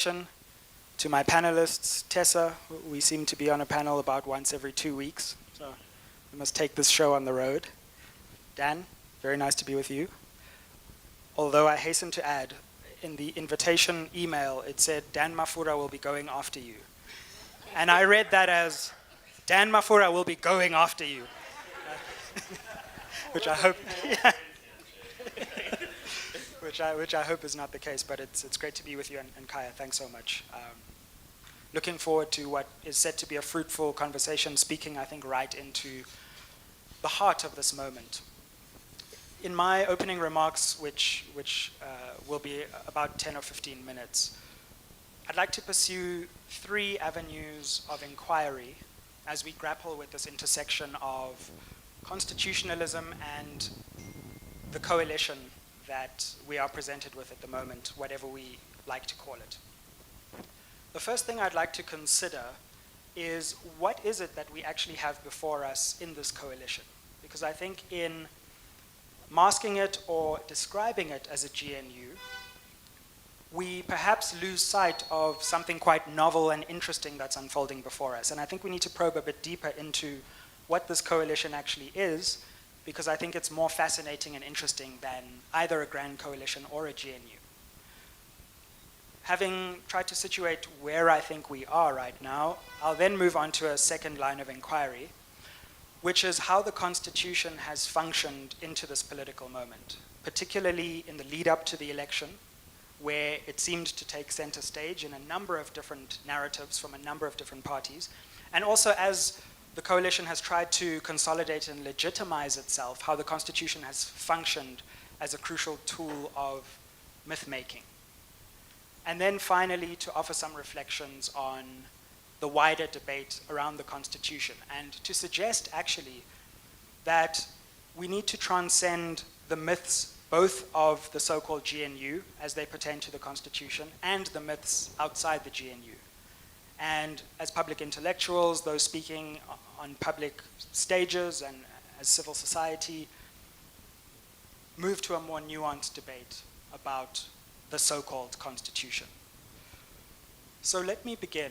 To my panelists, Tessa, we seem to be on a panel about once every 2 weeks, so we must take this show on the road. Dan, very nice to be with you. Although I hasten to add, in the invitation email, it said Dan Mafura will be going after you. And I read that as, Dan Mafura will be going after you. Which I hope... Yeah. Which I hope is not the case, but it's great to be with you, and Kaya, thanks so much. Looking forward to what is set to be a fruitful conversation, speaking, I think, right into the heart of this moment. In my opening remarks, which will be about 10 or 15 minutes, I'd like to pursue 3 avenues of inquiry as we grapple with this intersection of constitutionalism and the coalition that we are presented with at the moment, whatever we like to call it. The first thing I'd like to consider is what is it that we actually have before us in this coalition? Because I think in masking it or describing it as a GNU, we perhaps lose sight of something quite novel and interesting that's unfolding before us. And I think we need to probe a bit deeper into what this coalition actually is, because I think it's more fascinating and interesting than either a grand coalition or a GNU. Having tried to situate where I think we are right now, I'll then move on to a second line of inquiry, which is how the Constitution has functioned into this political moment, particularly in the lead up to the election, where it seemed to take center stage in a number of different narratives from a number of different parties, and also as the coalition has tried to consolidate and legitimize itself, how the Constitution has functioned as a crucial tool of myth-making. And then finally, to offer some reflections on the wider debate around the Constitution, and to suggest actually that we need to transcend the myths both of the so-called GNU as they pertain to the Constitution and the myths outside the GNU. And as public intellectuals, those speaking on public stages and as civil society, move to a more nuanced debate about the so-called Constitution. So let me begin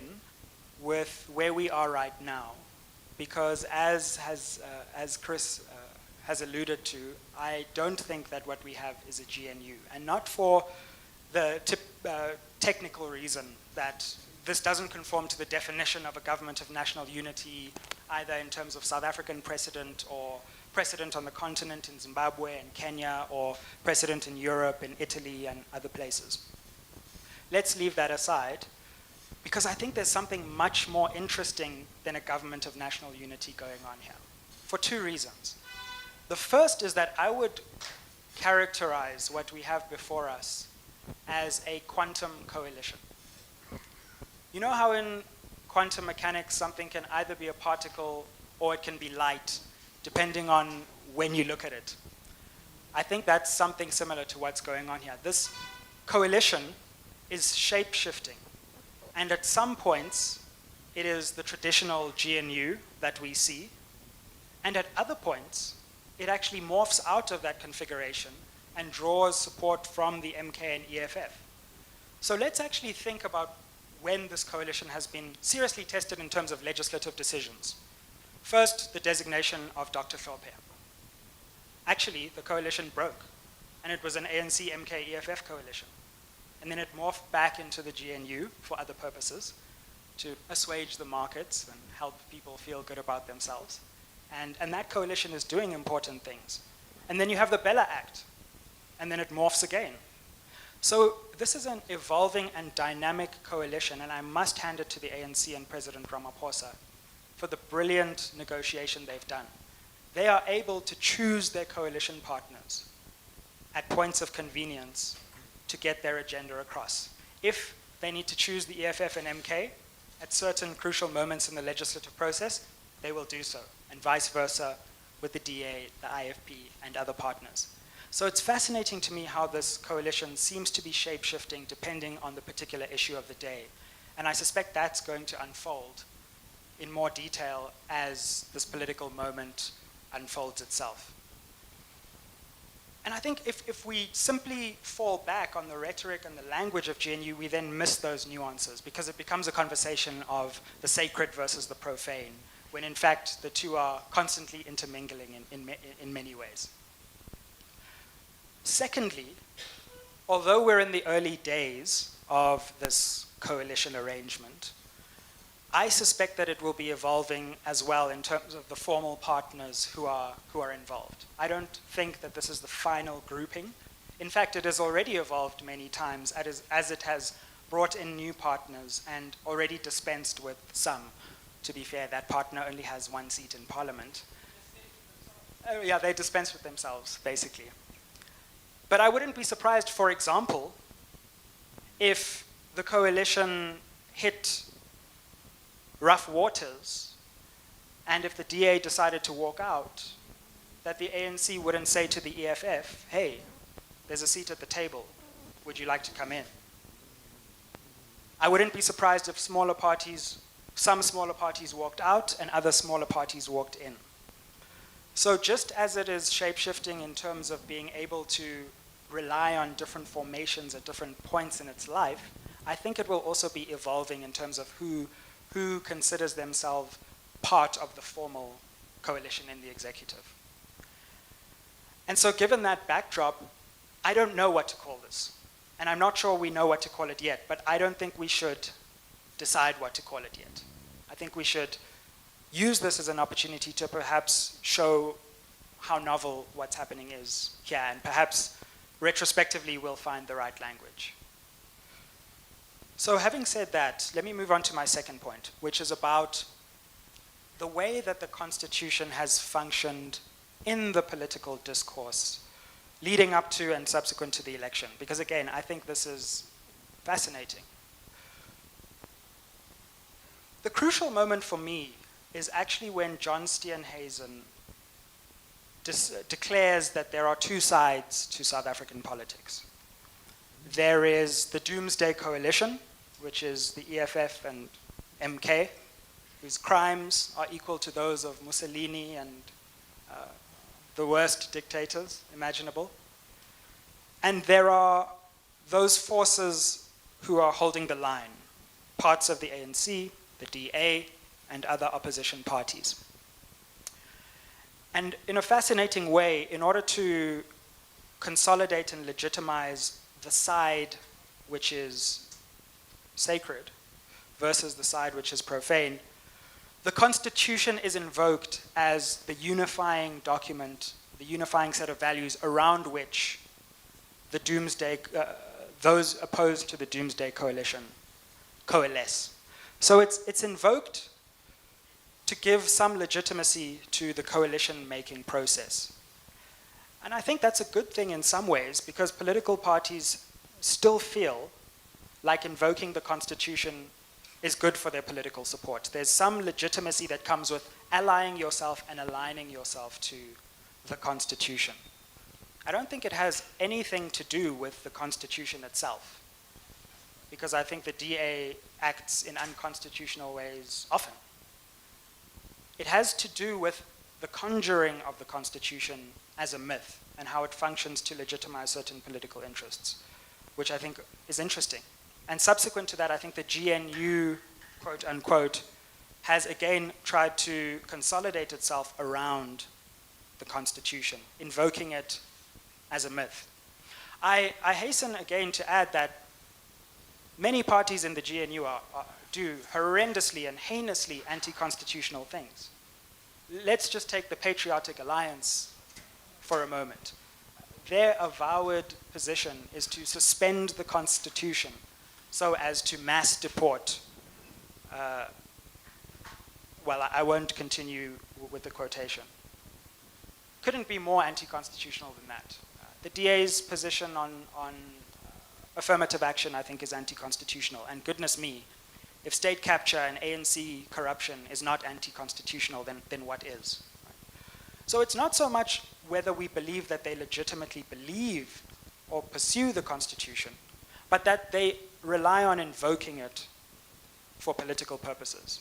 with where we are right now, because as Chris has alluded to, I don't think that what we have is a GNU, and not for the technical reason that this doesn't conform to the definition of a government of national unity, either in terms of South African precedent or precedent on the continent in Zimbabwe and Kenya, or precedent in Europe, in Italy and other places. Let's leave that aside, because I think there's something much more interesting than a government of national unity going on here, for 2 reasons. The first is that I would characterize what we have before us as a quantum coalition. You know how in quantum mechanics something can either be a particle or it can be light, depending on when you look at it? I think that's something similar to what's going on here. This coalition is shape-shifting, and at some points it is the traditional GNU that we see, and at other points it actually morphs out of that configuration and draws support from the MK and EFF. So let's actually think about when this coalition has been seriously tested in terms of legislative decisions. First, the designation of Dr. Hlophe. Actually, the coalition broke, and it was an ANC-MK-EFF coalition. And then it morphed back into the GNU for other purposes, to assuage the markets and help people feel good about themselves. And that coalition is doing important things. And then you have the Bella Act, and then it morphs again. So this is an evolving and dynamic coalition, and I must hand it to the ANC and President Ramaphosa for the brilliant negotiation they've done. They are able to choose their coalition partners at points of convenience to get their agenda across. If they need to choose the EFF and MK at certain crucial moments in the legislative process, they will do so, and vice versa with the DA, the IFP, and other partners. So it's fascinating to me how this coalition seems to be shape-shifting depending on the particular issue of the day. And I suspect that's going to unfold in more detail as this political moment unfolds itself. And I think if we simply fall back on the rhetoric and the language of GNU, we then miss those nuances because it becomes a conversation of the sacred versus the profane, when in fact the two are constantly intermingling in many ways. Secondly, although we're in the early days of this coalition arrangement, I suspect that it will be evolving as well in terms of the formal partners who are involved. I don't think that this is the final grouping. In fact, it has already evolved many times as it has brought in new partners and already dispensed with some. To be fair, that partner only has one seat in parliament. Yeah, they dispense with themselves, basically. But I wouldn't be surprised, for example, if the coalition hit rough waters, and if the DA decided to walk out, that the ANC wouldn't say to the EFF, hey, there's a seat at the table, would you like to come in? I wouldn't be surprised if some smaller parties walked out and other smaller parties walked in. So just as it is shape-shifting in terms of being able to rely on different formations at different points in its life, I think it will also be evolving in terms of who considers themselves part of the formal coalition in the executive. And so given that backdrop, I don't know what to call this. And I'm not sure we know what to call it yet, but I don't think we should decide what to call it yet. I think we should use this as an opportunity to perhaps show how novel what's happening is here, and perhaps retrospectively we'll find the right language. So having said that, let me move on to my second point, which is about the way that the Constitution has functioned in the political discourse leading up to and subsequent to the election. Because again, I think this is fascinating. The crucial moment for me is actually when John Steenhuisen declares that there are two sides to South African politics. There is the Doomsday Coalition, which is the EFF and MK, whose crimes are equal to those of Mussolini and the worst dictators imaginable. And there are those forces who are holding the line, parts of the ANC, the DA, and other opposition parties. And in a fascinating way, in order to consolidate and legitimize the side which is sacred versus the side which is profane, the Constitution is invoked as the unifying document, the unifying set of values around which the Doomsday, those opposed to the Doomsday Coalition coalesce. So it's invoked to give some legitimacy to the coalition-making process. And I think that's a good thing in some ways, because political parties still feel like invoking the Constitution is good for their political support. There's some legitimacy that comes with allying yourself and aligning yourself to the Constitution. I don't think it has anything to do with the Constitution itself, because I think the DA acts in unconstitutional ways often. It has to do with the conjuring of the Constitution as a myth and how it functions to legitimize certain political interests, which I think is interesting. And subsequent to that, I think the GNU, quote unquote, has again tried to consolidate itself around the Constitution, invoking it as a myth. I hasten again to add that many parties in the GNU do horrendously and heinously anti-constitutional things. Let's just take the Patriotic Alliance for a moment. Their avowed position is to suspend the Constitution so as to mass deport. Well, I won't continue with the quotation. Couldn't be more anti-constitutional than that. The DA's position on affirmative action, I think, is anti-constitutional. And goodness me, if state capture and ANC corruption is not anti-constitutional, then what is? So it's not so much whether we believe that they legitimately believe or pursue the Constitution, but that they rely on invoking it for political purposes.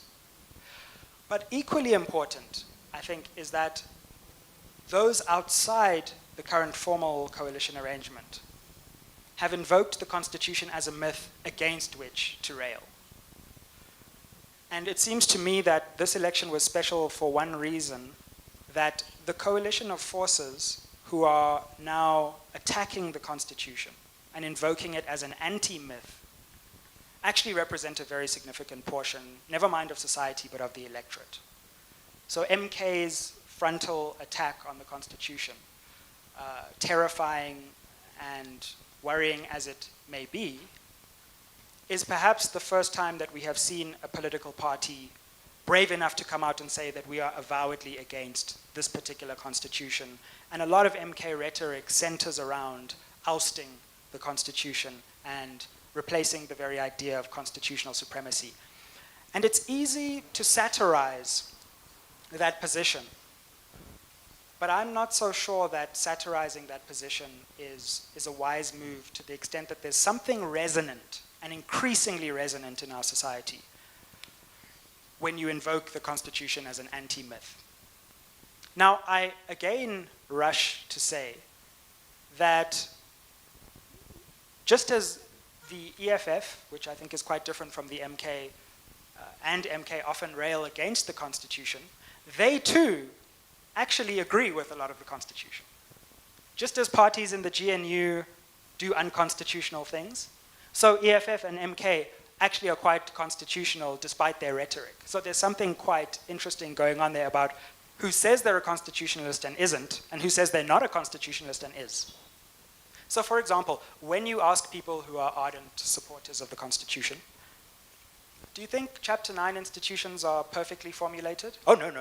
But equally important, I think, is that those outside the current formal coalition arrangement, have invoked the Constitution as a myth against which to rail. And it seems to me that this election was special for one reason, that the coalition of forces who are now attacking the Constitution and invoking it as an anti-myth actually represent a very significant portion, never mind of society, but of the electorate. So MK's frontal attack on the Constitution, terrifying and worrying as it may be, is perhaps the first time that we have seen a political party brave enough to come out and say that we are avowedly against this particular constitution. And a lot of MK rhetoric centers around ousting the Constitution and replacing the very idea of constitutional supremacy. And it's easy to satirize that position, but I'm not so sure that satirizing that position is a wise move, to the extent that there's something resonant and increasingly resonant in our society when you invoke the Constitution as an anti-myth. Now, I again rush to say that just as the EFF, which I think is quite different from the MK, and MK often rail against the Constitution, they too actually agree with a lot of the Constitution. Just as parties in the GNU do unconstitutional things, so EFF and MK actually are quite constitutional despite their rhetoric. So there's something quite interesting going on there about who says they're a constitutionalist and isn't, and who says they're not a constitutionalist and is. So for example, when you ask people who are ardent supporters of the Constitution, do you think Chapter 9 institutions are perfectly formulated? Oh, no,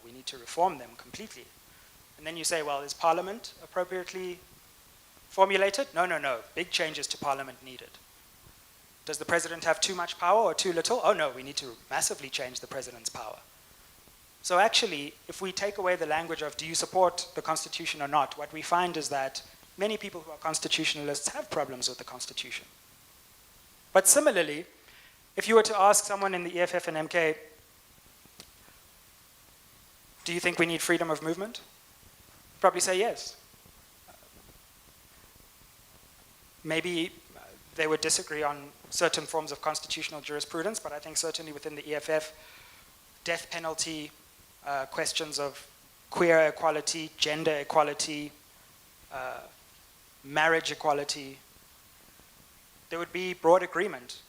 we need to reform them completely. And then you say, well, is Parliament appropriately formulated? No, big changes to Parliament needed. Does the president have too much power or too little? Oh no, we need to massively change the president's power. So actually, if we take away the language of do you support the Constitution or not, what we find is that many people who are constitutionalists have problems with the Constitution. But similarly, if you were to ask someone in the EFF and MK, do you think we need freedom of movement? Probably say yes. Maybe they would disagree on certain forms of constitutional jurisprudence, but I think certainly within the EFF, death penalty, questions of queer equality, gender equality, marriage equality, there would be broad agreement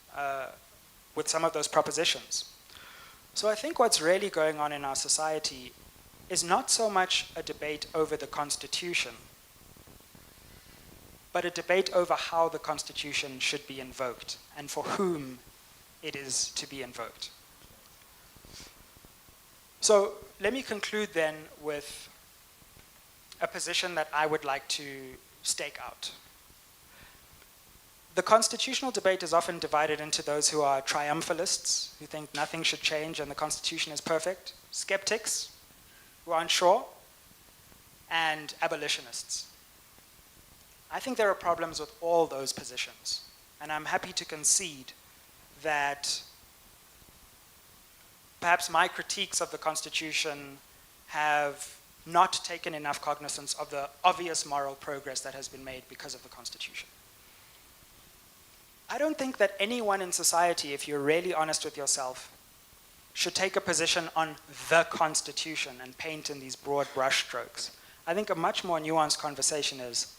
with some of those propositions. So I think what's really going on in our society is not so much a debate over the Constitution, but a debate over how the Constitution should be invoked and for whom it is to be invoked. So let me conclude then with a position that I would like to stake out. The constitutional debate is often divided into those who are triumphalists, who think nothing should change and the Constitution is perfect, skeptics, who aren't sure, and abolitionists. I think there are problems with all those positions, and I'm happy to concede that perhaps my critiques of the Constitution have not taken enough cognizance of the obvious moral progress that has been made because of the Constitution. I don't think that anyone in society, if you're really honest with yourself, should take a position on the Constitution and paint in these broad brushstrokes. I think a much more nuanced conversation is,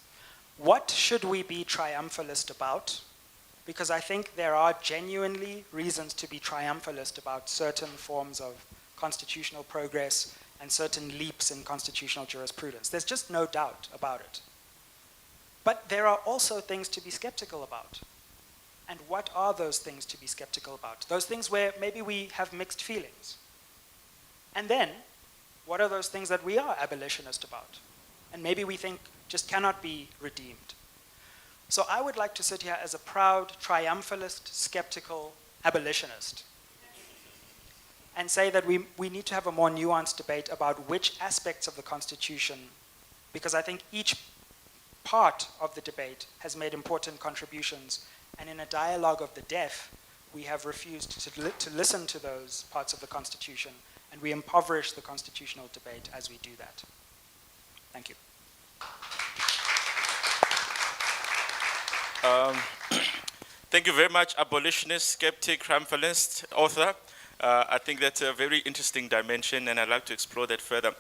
what should we be triumphalist about? Because I think there are genuinely reasons to be triumphalist about certain forms of constitutional progress and certain leaps in constitutional jurisprudence. There's just no doubt about it. But there are also things to be skeptical about. And what are those things to be skeptical about? Those things where maybe we have mixed feelings. And then, what are those things that we are abolitionist about? And maybe we think just cannot be redeemed. So I would like to sit here as a proud, triumphalist, skeptical abolitionist and say that we need to have a more nuanced debate about which aspects of the Constitution, because I think each part of the debate has made important contributions, and in a dialogue of the deaf, we have refused to listen to those parts of the Constitution, and we impoverish the constitutional debate as we do that. Thank you. Thank you very much, abolitionist, skeptic, triumphalist, author. I think that's a very interesting dimension, and I'd like to explore that further.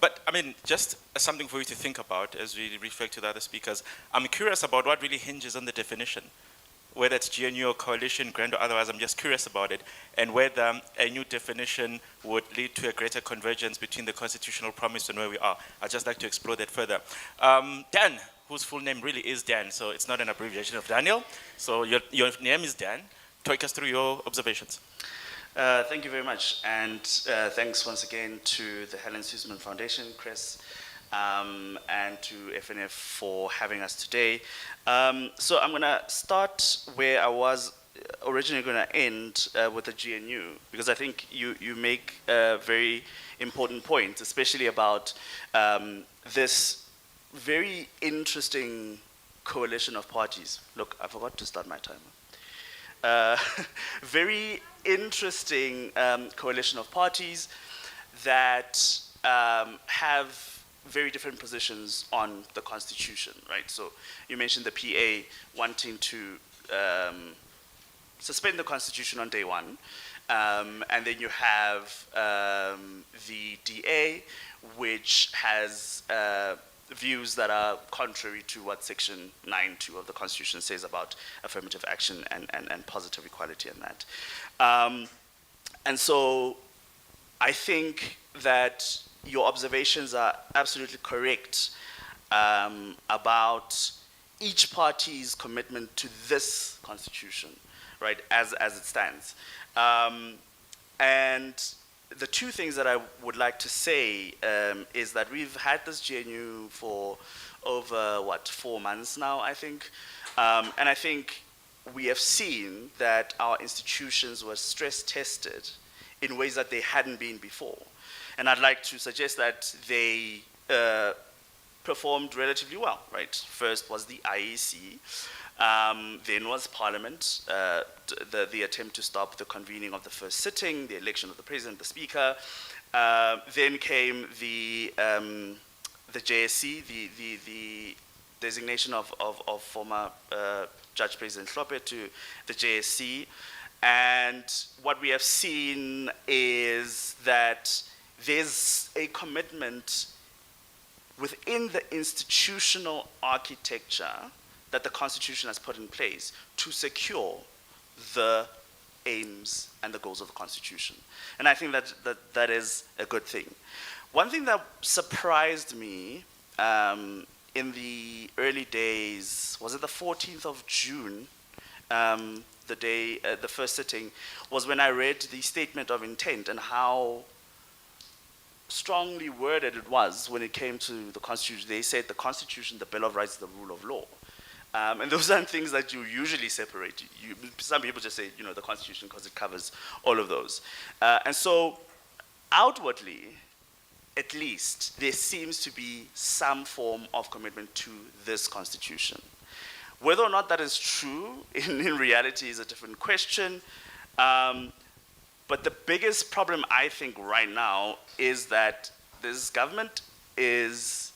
But, I mean, just something for you to think about as we reflect to the other speakers. I'm curious about what really hinges on the definition, whether it's GNU or coalition, grant or otherwise. I'm just curious about it, and whether a new definition would lead to a greater convergence between the constitutional promise and where we are. I'd just like to explore that further. Dan, whose full name really is Dan, so it's not an abbreviation of Daniel. So your name is Dan. Take us through your observations. Thank you very much, and thanks once again to the Helen Suzman Foundation, Chris, and to FNF for having us today. So I'm going to start where I was originally going to end with the GNU, because I think you make a very important point, especially about this very interesting coalition of parties. Look, I forgot to start my timer. Very interesting coalition of parties that have very different positions on the Constitution, right? So you mentioned the PA wanting to suspend the Constitution on day one, and then you have the DA, which has views that are contrary to what Section 9.2 of the Constitution says about affirmative action and positive equality and that. And so I think that your observations are absolutely correct about each party's commitment to this Constitution, right, as it stands. And the two things that I would like to say is that we've had this GNU for over, 4 months now, I think. And I think we have seen that our institutions were stress tested in ways that they hadn't been before. And I'd like to suggest that they performed relatively well, right? First was the IEC, then was Parliament, the attempt to stop the convening of the first sitting, the election of the President, the Speaker. Then came the JSC, the designation of former Judge President Hlophe to the JSC. And what we have seen is that there's a commitment within the institutional architecture that the Constitution has put in place to secure the aims and the goals of the Constitution. And I think that is a good thing. One thing that surprised me in the early days, was it the 14th of June, the day, the first sitting, was when I read the statement of intent and how strongly worded it was when it came to the Constitution. They said the Constitution, the Bill of Rights, the rule of law. And those aren't things that you usually separate. Some people just say, the Constitution because it covers all of those. And so outwardly, at least, there seems to be some form of commitment to this Constitution. Whether or not that is true in reality is a different question. But the biggest problem, I think, right now is that this government is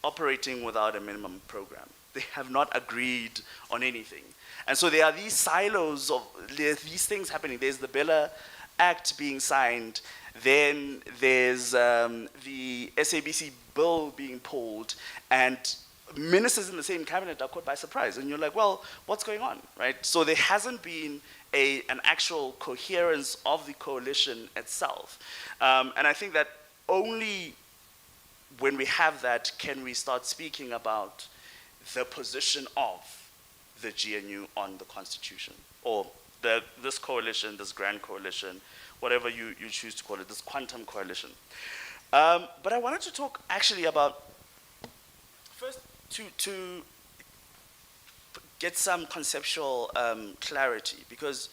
operating without a minimum program. They have not agreed on anything. And so there are these silos of these things happening. There's the Bella Act being signed. Then there's the SABC bill being pulled. And ministers in the same cabinet are caught by surprise. And you're like, well, what's going on, right? So there hasn't been an actual coherence of the coalition itself. And I think that only when we have that can we start speaking about the position of the GNU on the Constitution, or this coalition, this grand coalition, whatever you choose to call it, this quantum coalition. But I wanted to talk actually about, first, to get some conceptual clarity, because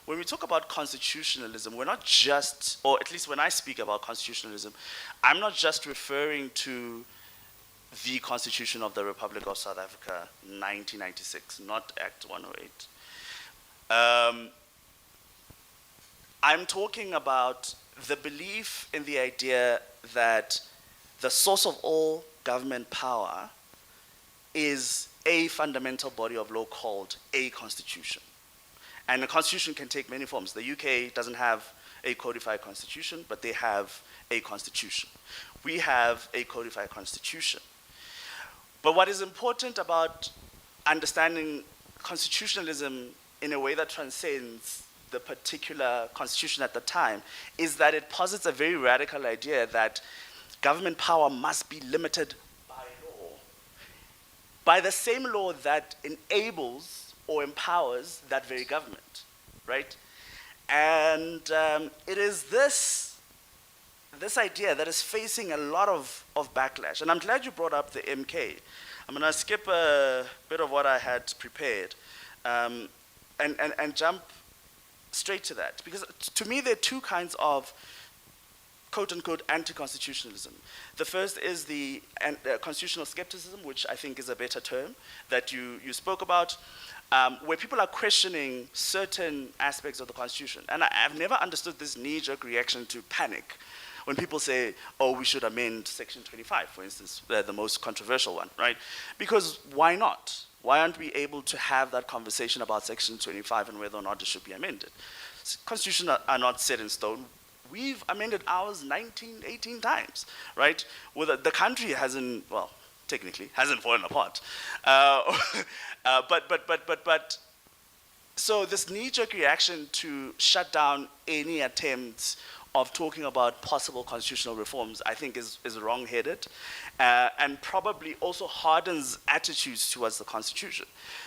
when we talk about constitutionalism, we're not just, or at least when I speak about constitutionalism, I'm not just referring to the Constitution of the Republic of South Africa, 1996, not Act 108. I'm talking about the belief in the idea that the source of all government power is a fundamental body of law called a constitution. And a constitution can take many forms. The UK doesn't have a codified constitution, but they have a constitution. We have a codified constitution. But what is important about understanding constitutionalism in a way that transcends the particular constitution at the time is that it posits a very radical idea that government power must be limited by law, by the same law that enables or empowers that very government, right? And it is this idea that is facing a lot of backlash. And I'm glad you brought up the MK. I'm going to skip a bit of what I had prepared and jump straight to that. Because to me, there are two kinds of quote-unquote anti-constitutionalism. The first is the constitutional skepticism, which I think is a better term that you spoke about, where people are questioning certain aspects of the Constitution. And I've never understood this knee-jerk reaction to panic when people say, oh, we should amend Section 25, for instance, the most controversial one, right? Because why not? Why aren't we able to have that conversation about Section 25 and whether or not it should be amended? Constitutions are not set in stone. We've amended ours 19, 18 times, right? Well, the country hasn't, well, technically, hasn't fallen apart. But so this knee-jerk reaction to shut down any attempts of talking about possible constitutional reforms, I think is wrong-headed, and probably also hardens attitudes towards the Constitution.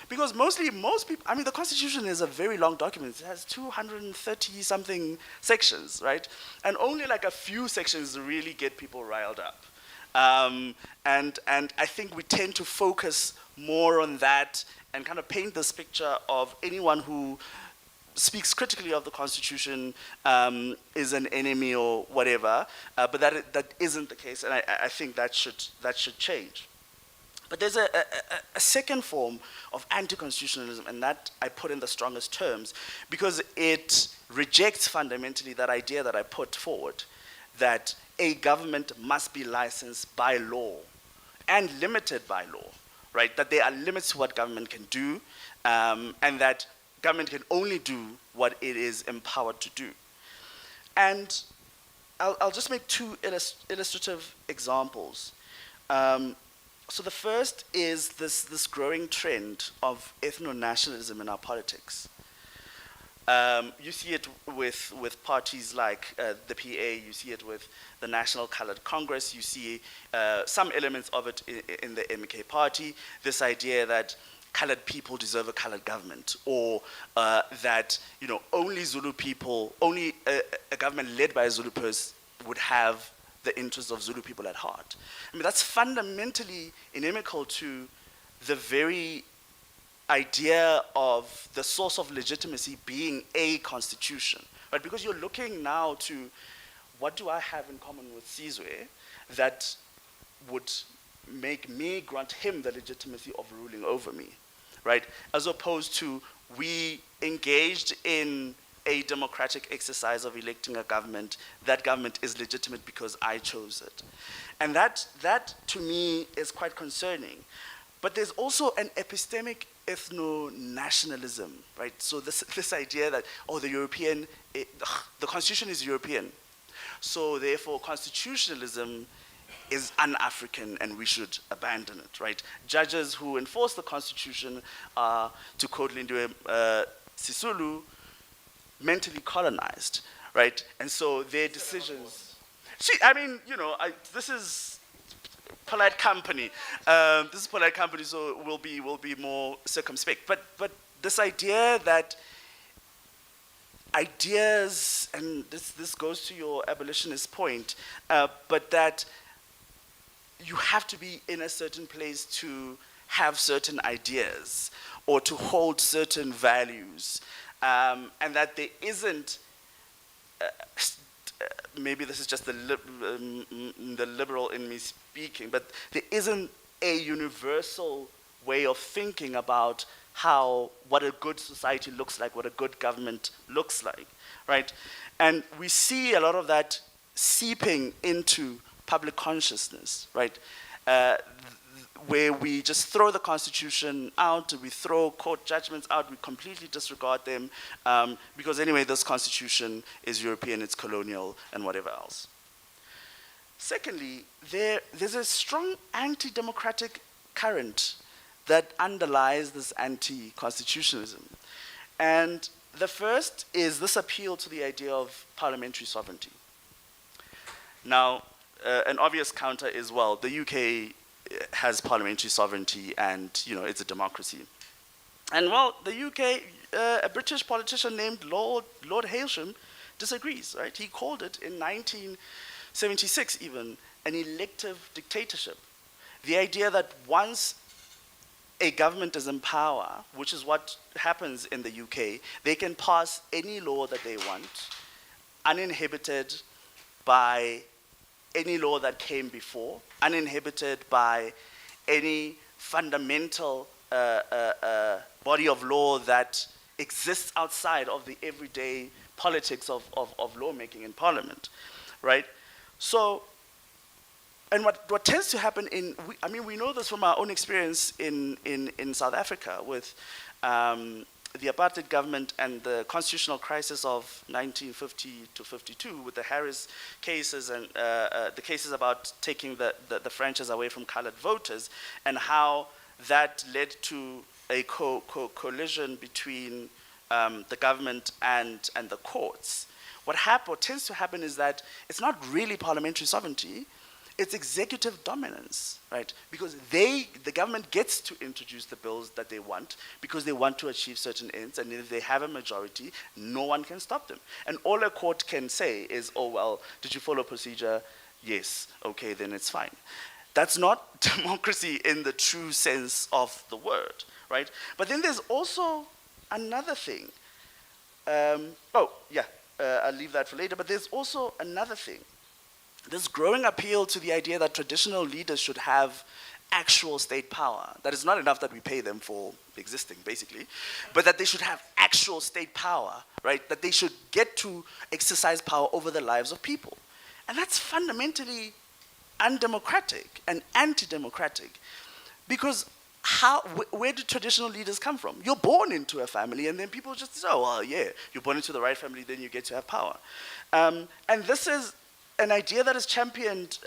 Because most people, I mean, the Constitution is a very long document. It has 230-something sections, right? And only like a few sections really get people riled up. And I think we tend to focus more on that and kind of paint this picture of anyone who speaks critically of the Constitution is an enemy or whatever, but that isn't the case, and I think that should change. But there's a second form of anti-constitutionalism, and that I put in the strongest terms, because it rejects fundamentally that idea that I put forward, that a government must be licensed by law and limited by law, right? That there are limits to what government can do, and that government can only do what it is empowered to do. And I'll just make two illustrative examples. So the first is this growing trend of ethno-nationalism in our politics. You see it with parties like the PA, you see it with the National Colored Congress, you see some elements of it in the MK party, this idea that colored people deserve a colored government, or that only Zulu people, only a government led by a Zulu person would have the interests of Zulu people at heart. I mean, that's fundamentally inimical to the very idea of the source of legitimacy being a constitution, right? Because you're looking now to what do I have in common with Sizwe that would make me grant him the legitimacy of ruling over me, right? As opposed to we engaged in a democratic exercise of electing a government. That government is legitimate because I chose it. And that to me is quite concerning. But there's also an epistemic ethno-nationalism, right? So this idea that, oh, the Constitution is European. So therefore constitutionalism is un-African and we should abandon it, right? Judges who enforce the Constitution are, to quote Lindiwe Sisulu, mentally colonized, right? And so their decisions, this is polite company. This is polite company, so we'll be more circumspect. But this idea that ideas, and this goes to your abolitionist point, but that you have to be in a certain place to have certain ideas or to hold certain values, and that there isn't, maybe this is just the liberal in me speaking, but there isn't a universal way of thinking about what a good society looks like, what a good government looks like, right? And we see a lot of that seeping into public consciousness, right? where we just throw the Constitution out, we throw court judgments out, we completely disregard them, because anyway, this Constitution is European, it's colonial, and whatever else. Secondly, there's a strong anti-democratic current that underlies this anti-constitutionalism. And the first is this appeal to the idea of parliamentary sovereignty. Now, an obvious counter is, well, the UK has parliamentary sovereignty and, it's a democracy. And, well, the UK, a British politician named Lord Hailsham disagrees, right? He called it in 1976 even an elective dictatorship. The idea that once a government is in power, which is what happens in the UK, they can pass any law that they want, uninhibited by any law that came before, uninhibited by any fundamental body of law that exists outside of the everyday politics of lawmaking in Parliament, right? So, and what tends to happen we know this from our own experience in South Africa with the apartheid government and the constitutional crisis of 1950 to 52 with the Harris cases and the cases about taking the franchise away from colored voters, and how that led to a collision between the government and the courts. What tends to happen is that it's not really parliamentary sovereignty, it's executive dominance, right? Because the government gets to introduce the bills that they want because they want to achieve certain ends, and if they have a majority, no one can stop them. And all a court can say is, oh, well, did you follow procedure? Yes, okay, then it's fine. That's not democracy in the true sense of the word, right? But then there's also another thing. I'll leave that for later, but there's also another thing. This growing appeal to the idea that traditional leaders should have actual state power. That it's not enough that we pay them for existing, basically, but that they should have actual state power, right? That they should get to exercise power over the lives of people. And that's fundamentally undemocratic and anti-democratic, because where do traditional leaders come from? You're born into a family, and then people just say, oh, well, yeah, you're born into the right family, then you get to have power. And this is an idea that is championed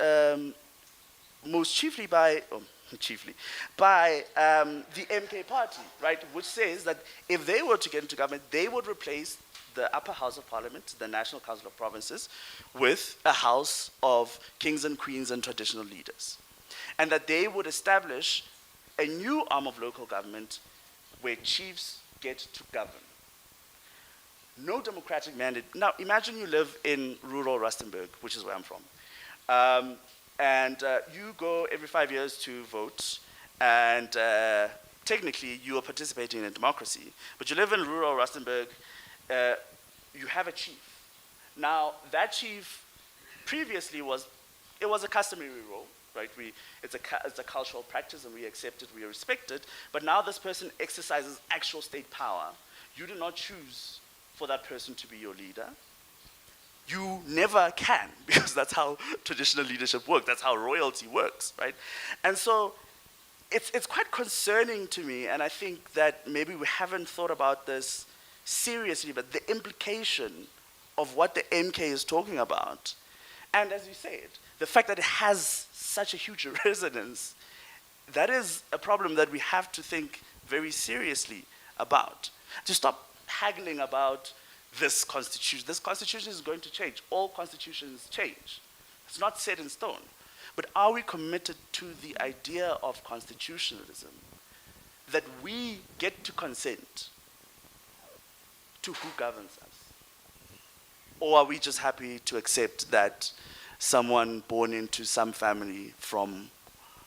most chiefly by the MK party, right, which says that if they were to get into government, they would replace the upper house of parliament, the National Council of Provinces, with a house of kings and queens and traditional leaders. And that they would establish a new arm of local government where chiefs get to govern. No democratic mandate. Now, imagine you live in rural Rustenburg, which is where I'm from. And you go every 5 years to vote, and technically you are participating in a democracy. But you live in rural Rustenburg, you have a chief. Now, that chief previously was a customary role, right? It's a cultural practice, and we accept it, we respect it. But now this person exercises actual state power. You do not choose for that person to be your leader. You never can, because that's how traditional leadership works. That's how royalty works, right? And so it's quite concerning to me, and I think that maybe we haven't thought about this seriously, but the implication of what the MK is talking about, and as you said, the fact that it has such a huge resonance, that is a problem that we have to think very seriously about. To stop haggling about this constitution. This constitution is going to change. All constitutions change. It's not set in stone. But are we committed to the idea of constitutionalism, that we get to consent to who governs us? Or are we just happy to accept that someone born into some family from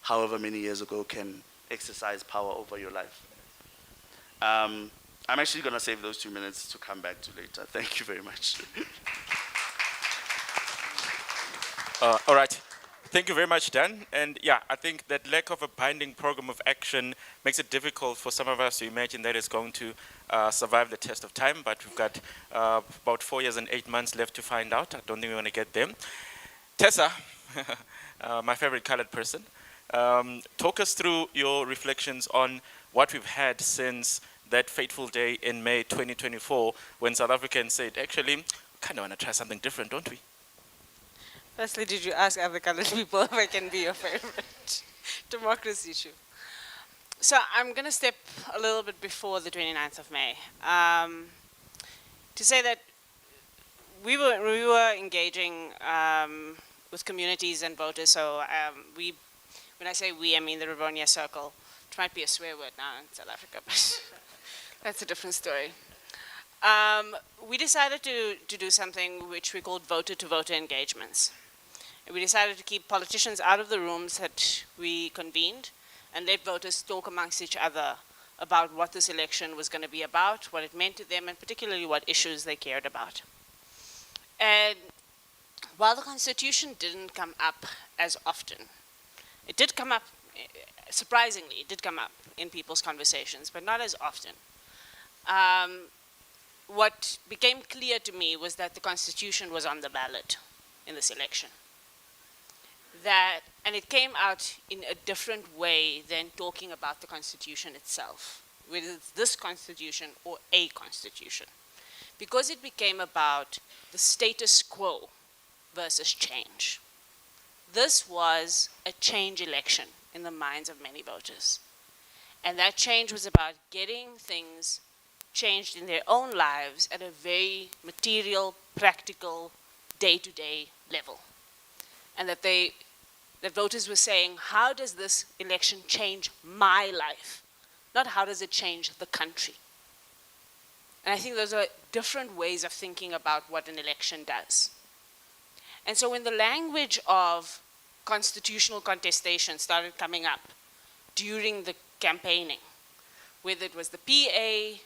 however many years ago can exercise power over your life? I'm actually going to save those 2 minutes to come back to later. Thank you very much. All right. Thank you very much, Dan. And yeah, I think that lack of a binding program of action makes it difficult for some of us to imagine that it's going to survive the test of time. But we've got about 4 years and 8 months left to find out. I don't think we're going to get them. Tessa, my favorite colored person. Talk us through your reflections on what we've had since that fateful day in May 2024 when South Africans said, actually, we kind of want to try something different, don't we? Firstly, did you ask other colored people if I can be your favorite democracy issue? So I'm going to step a little bit before the 29th of May to say that we were engaging with communities and voters. So when I say we, I mean the Rivonia Circle. It might be a swear word now in South Africa, but that's a different story. We decided to do something which we called voter-to-voter engagements. We decided to keep politicians out of the rooms that we convened and let voters talk amongst each other about what this election was going to be about, what it meant to them, and particularly what issues they cared about. And while the Constitution didn't come up as often, it did come up, surprisingly, it did come up in people's conversations, but not as often. What became clear to me was that the Constitution was on the ballot in this election. And it came out in a different way than talking about the Constitution itself, whether it's this Constitution or a Constitution, because it became about the status quo versus change. This was a change election in the minds of many voters. And that change was about getting things changed in their own lives at a very material, practical, day-to-day level. And that voters were saying, how does this election change my life? Not how does it change the country? And I think those are different ways of thinking about what an election does. And so when the language of constitutional contestation started coming up during the campaigning, whether it was the PA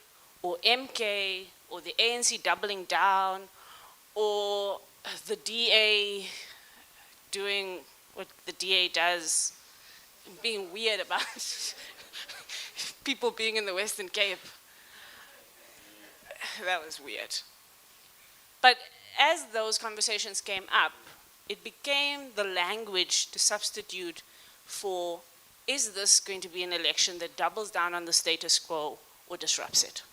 or MK or the ANC doubling down or the DA doing what the DA does, being weird about people being in the Western Cape. That was weird. But as those conversations came up, it became the language to substitute for, is this going to be an election that doubles down on the status quo or disrupts it?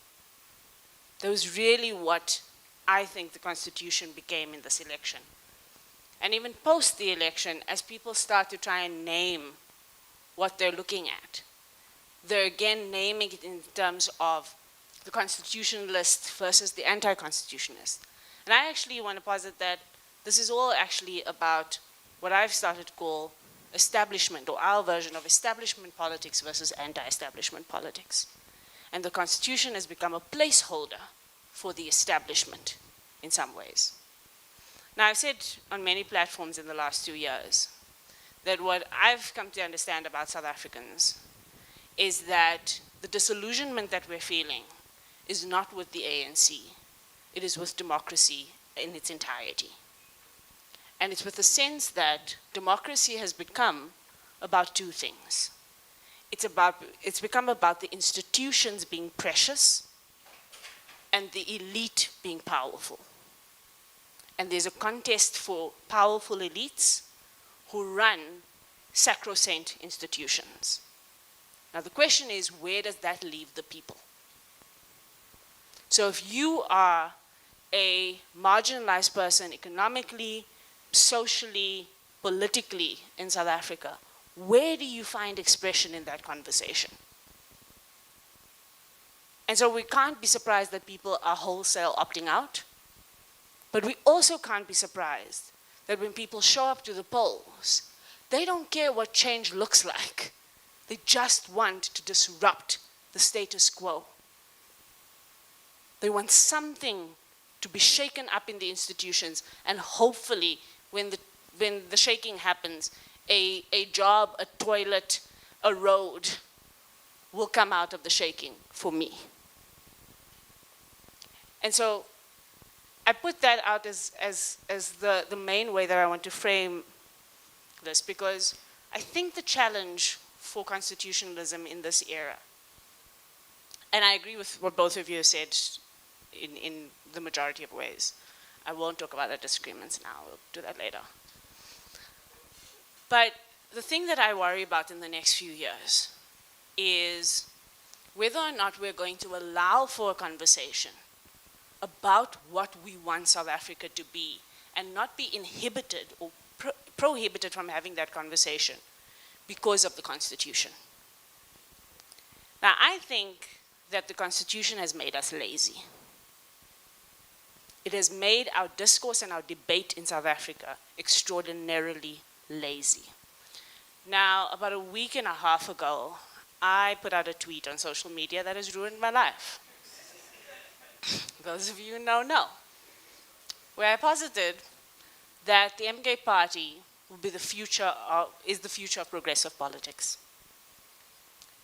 That was really what I think the Constitution became in this election. And even post the election, as people start to try and name what they're looking at, they're again naming it in terms of the constitutionalist versus the anti-constitutionalist. And I actually want to posit that this is all actually about what I've started to call establishment, or our version of establishment politics versus anti-establishment politics. And the Constitution has become a placeholder for the establishment in some ways. Now, I've said on many platforms in the last 2 years that what I've come to understand about South Africans is that the disillusionment that we're feeling is not with the ANC, it is with democracy in its entirety. And it's with the sense that democracy has become about two things. It's become about the institutions being precious and the elite being powerful. And there's a contest for powerful elites who run sacrosanct institutions. Now the question is, where does that leave the people? So if you are a marginalized person economically, socially, politically in South Africa, where do you find expression in that conversation? And so we can't be surprised that people are wholesale opting out, but we also can't be surprised that when people show up to the polls, they don't care what change looks like. They just want to disrupt the status quo. They want something to be shaken up in the institutions, and hopefully when the shaking happens, a job, a toilet, a road will come out of the shaking for me. And so I put that out as the main way that I want to frame this, because I think the challenge for constitutionalism in this era, and I agree with what both of you said in the majority of ways. I won't talk about our disagreements now, we'll do that later. But the thing that I worry about in the next few years is whether or not we're going to allow for a conversation about what we want South Africa to be and not be inhibited or prohibited from having that conversation because of the Constitution. Now, I think that the Constitution has made us lazy. It has made our discourse and our debate in South Africa extraordinarily lazy. Now, about a week and a half ago, I put out a tweet on social media that has ruined my life. Those of you who know, where I posited that the MK party will be is the future of progressive politics.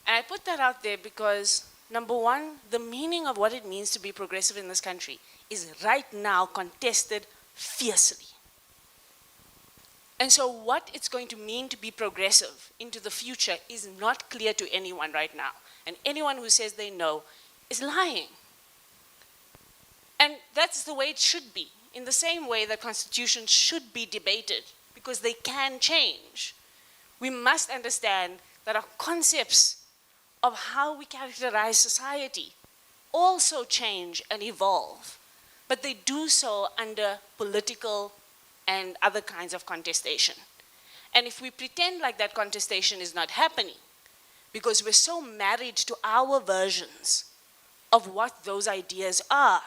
And I put that out there because, number one, the meaning of what it means to be progressive in this country is right now contested fiercely. And so what it's going to mean to be progressive into the future is not clear to anyone right now. And anyone who says they know is lying. And that's the way it should be. In the same way that constitutions should be debated, because they can change. We must understand that our concepts of how we characterize society also change and evolve, but they do so under political and other kinds of contestation. And if we pretend like that contestation is not happening, because we're so married to our versions of what those ideas are,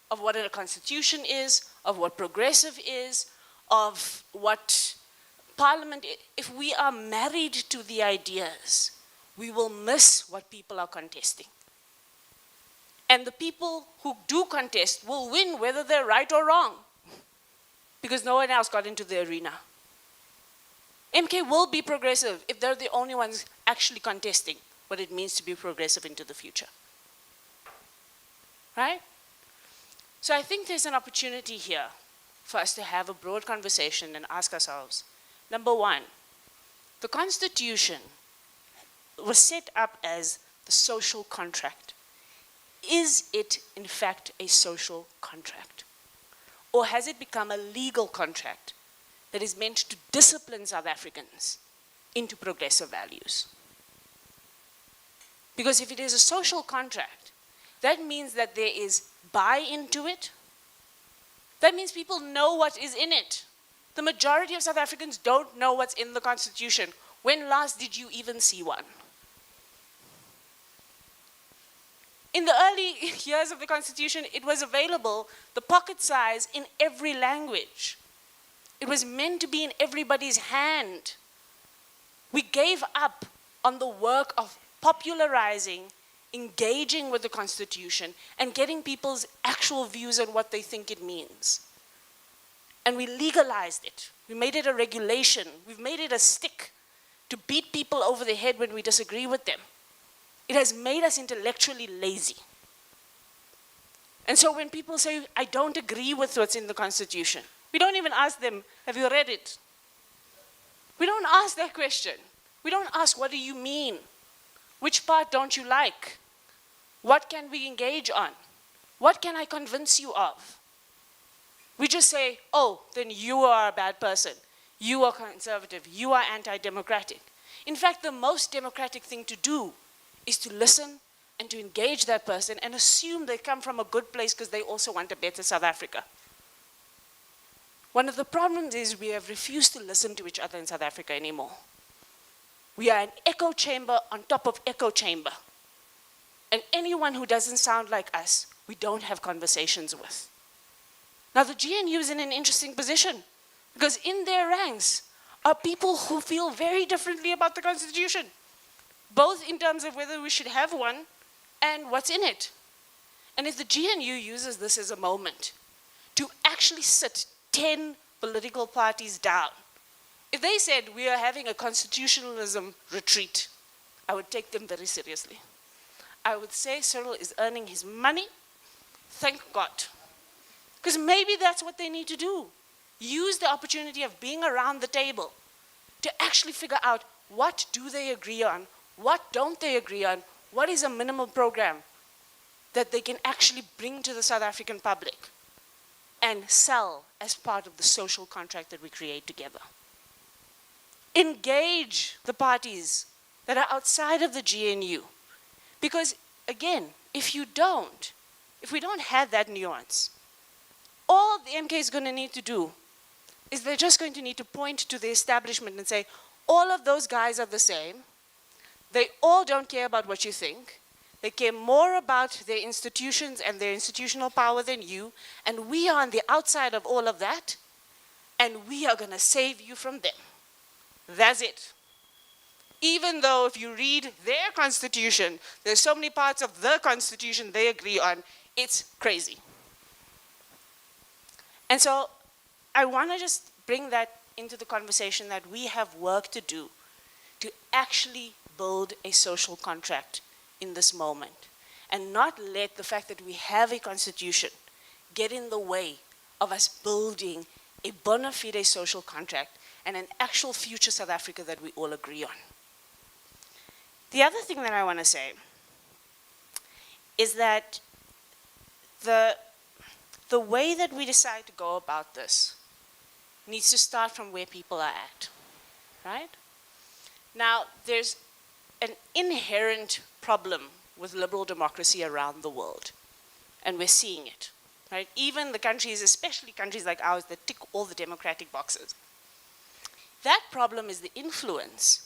of what a constitution is, of what progressive is, of what parliament is, if we are married to the ideas, we will miss what people are contesting. And the people who do contest will win whether they're right or wrong, because no one else got into the arena. MK will be progressive if they're the only ones actually contesting what it means to be progressive into the future. Right? So I think there's an opportunity here for us to have a broad conversation and ask ourselves, number one, the Constitution was set up as the social contract. Is it, in fact, a social contract? Or has it become a legal contract that is meant to discipline South Africans into progressive values? Because if it is a social contract, that means that there is buy-in to it. That means people know what is in it. The majority of South Africans don't know what's in the Constitution. When last did you even see one? In the early years of the Constitution, it was available, the pocket size, in every language. It was meant to be in everybody's hand. We gave up on the work of popularizing, engaging with the Constitution, and getting people's actual views on what they think it means. And we legalized it. We made it a regulation. We've made it a stick to beat people over the head when we disagree with them. It has made us intellectually lazy. And so when people say, I don't agree with what's in the Constitution, we don't even ask them, have you read it? We don't ask that question. We don't ask, what do you mean? Which part don't you like? What can we engage on? What can I convince you of? We just say, oh, then you are a bad person. You are conservative. You are anti-democratic. In fact, the most democratic thing to do is to listen and to engage that person and assume they come from a good place because they also want a better South Africa. One of the problems is we have refused to listen to each other in South Africa anymore. We are an echo chamber on top of echo chamber. And anyone who doesn't sound like us, we don't have conversations with. Now the GNU is in an interesting position because in their ranks are people who feel very differently about the Constitution, both in terms of whether we should have one and what's in it. And if the GNU uses this as a moment to actually sit 10 political parties down, if they said we are having a constitutionalism retreat, I would take them very seriously. I would say Cyril is earning his money, thank God. Because maybe that's what they need to do. Use the opportunity of being around the table to actually figure out what do they agree on, what don't they agree on, what is a minimum program that they can actually bring to the South African public and sell as part of the social contract that we create together. Engage the parties that are outside of the GNU. Because, again, if we don't have that nuance, all the MK is going to need to do is they're just going to need to point to the establishment and say, all of those guys are the same. They all don't care about what you think. They care more about their institutions and their institutional power than you. And we are on the outside of all of that. And we are going to save you from them. That's it. Even though if you read their constitution, there's so many parts of the constitution they agree on, it's crazy. And so I want to just bring that into the conversation that we have work to do to actually build a social contract in this moment and not let the fact that we have a constitution get in the way of us building a bona fide social contract and an actual future South Africa that we all agree on. The other thing that I want to say is that the way that we decide to go about this needs to start from where people are at, right? Now, there's an inherent problem with liberal democracy around the world, and we're seeing it, right? Even the countries, especially countries like ours that tick all the democratic boxes. That problem is the influence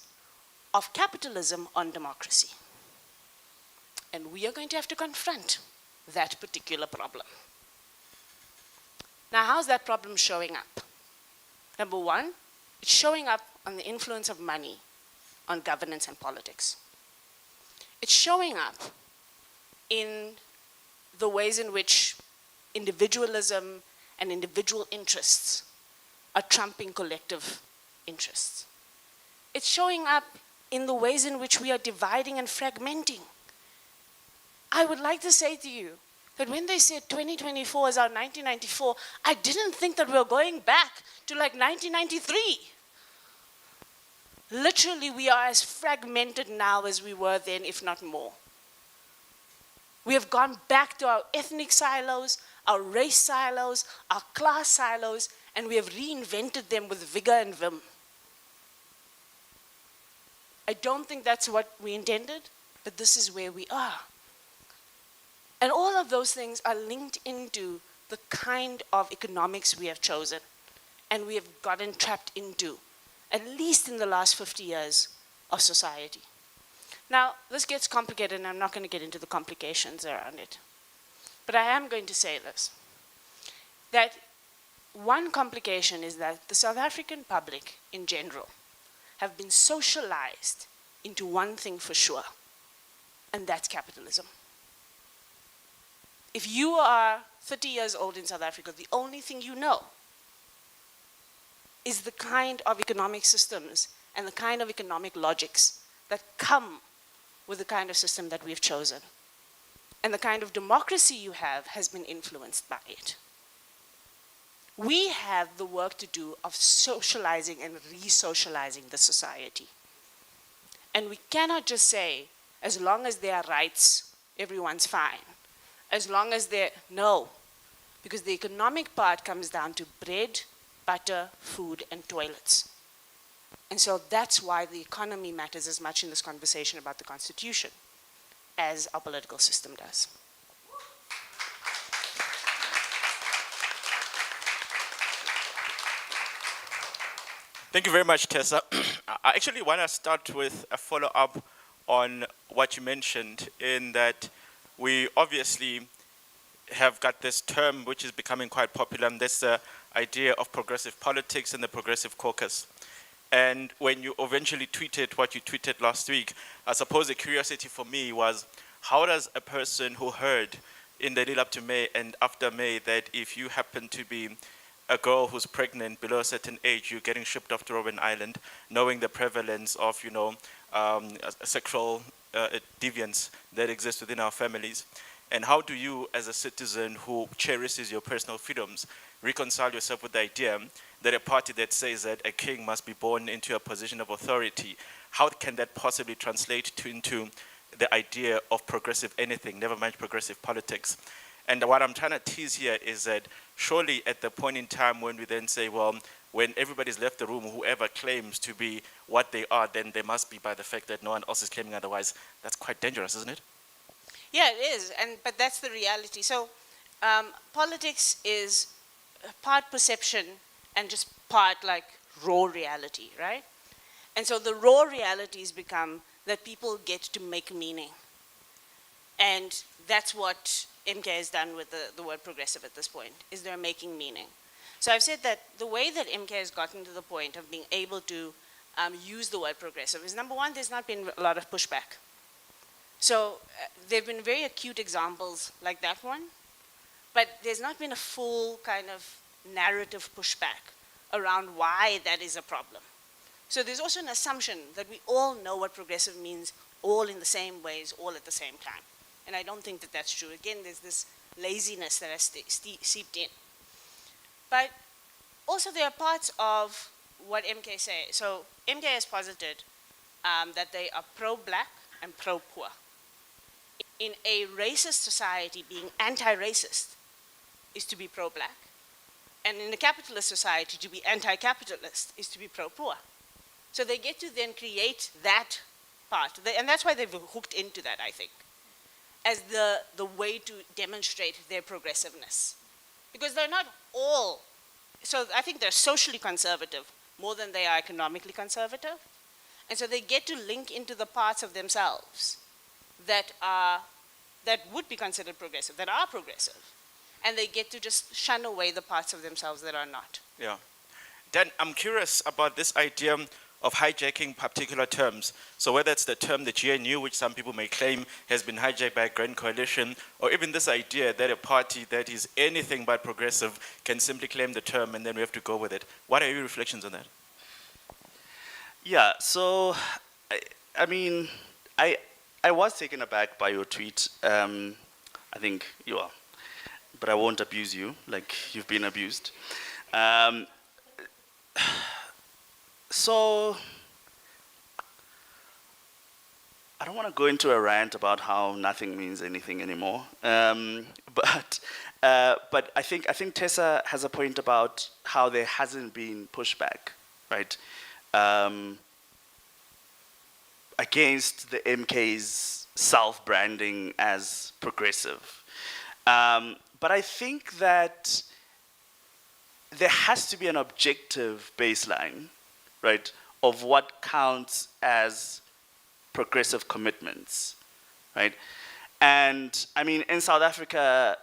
of capitalism on democracy. And we are going to have to confront that particular problem. Now, how's that problem showing up? Number one, it's showing up on the influence of money on governance and politics. It's showing up in the ways in which individualism and individual interests are trumping collective interests. It's showing up in the ways in which we are dividing and fragmenting. I would like to say to you that when they said 2024 is our 1994, I didn't think that we were going back to like 1993. Literally, we are as fragmented now as we were then, if not more. We have gone back to our ethnic silos, our race silos, our class silos, and we have reinvented them with vigor and vim. I don't think that's what we intended, but this is where we are. And all of those things are linked into the kind of economics we have chosen and we have gotten trapped into, at least in the last 50 years of society. Now, this gets complicated, and I'm not going to get into the complications around it. But I am going to say this, that one complication is that the South African public in general have been socialized into one thing for sure, and that's capitalism. If you are 30 years old in South Africa, the only thing you know is the kind of economic systems and the kind of economic logics that come with the kind of system that we've chosen. And the kind of democracy you have has been influenced by it. We have the work to do of socializing and re-socializing the society. And we cannot just say, as long as there are rights, everyone's fine. As long as no. Because the economic part comes down to bread, butter, food, and toilets. And so that's why the economy matters as much in this conversation about the Constitution as our political system does. Thank you very much, Tessa. I actually want to start with a follow-up on what you mentioned, in that we obviously have got this term which is becoming quite popular, and that's the idea of progressive politics and the progressive caucus. And when you eventually tweeted what you tweeted last week, I suppose the curiosity for me was, how does a person who heard in the lead up to May and after May that if you happen to be a girl who's pregnant below a certain age, you're getting shipped off to Robben Island, knowing the prevalence of, sexual deviance that exists within our families? And how do you, as a citizen who cherishes your personal freedoms, reconcile yourself with the idea that a party that says that a king must be born into a position of authority, how can that possibly translate into the idea of progressive anything, never mind progressive politics? And what I'm trying to tease here is that surely at the point in time when we then say, well, when everybody's left the room, whoever claims to be what they are, then they must be by the fact that no one else is claiming otherwise. That's quite dangerous, isn't it? Yeah, it is, but that's the reality. So politics is part perception and just part like raw reality, right? And so the raw realities become that people get to make meaning. And that's what MK has done with the word progressive at this point, is they're making meaning. So I've said that the way that MK has gotten to the point of being able to use the word progressive is, number one, there's not been a lot of pushback. So there have been very acute examples like that one, but there's not been a full kind of narrative pushback around why that is a problem. So there's also an assumption that we all know what progressive means, all in the same ways, all at the same time. And I don't think that that's true. Again, there's this laziness that has seeped in. But also there are parts of what MK say. So MK has posited that they are pro-black and pro-poor. In a racist society, being anti-racist is to be pro-black. And in a capitalist society, to be anti-capitalist is to be pro-poor. So they get to then create that part. And that's why they've hooked into that, I think, as the way to demonstrate their progressiveness. Because they're not all, so I think they're socially conservative more than they are economically conservative. And so they get to link into the parts of themselves that would be considered progressive, that are progressive. And they get to just shun away the parts of themselves that are not. Yeah. Dan, I'm curious about this idea of hijacking particular terms. So whether it's the term the GNU, which some people may claim has been hijacked by a grand coalition, or even this idea that a party that is anything but progressive can simply claim the term and then we have to go with it. What are your reflections on that? Yeah, so, I mean, I was taken aback by your tweet. I think you are. But I won't abuse you like you've been abused. So, I don't want to go into a rant about how nothing means anything anymore. But I think Tessa has a point about how there hasn't been pushback, right? Against the MK's self-branding as progressive. But I think that there has to be an objective baseline, right, of what counts as progressive commitments, right? And I mean, in South Africa,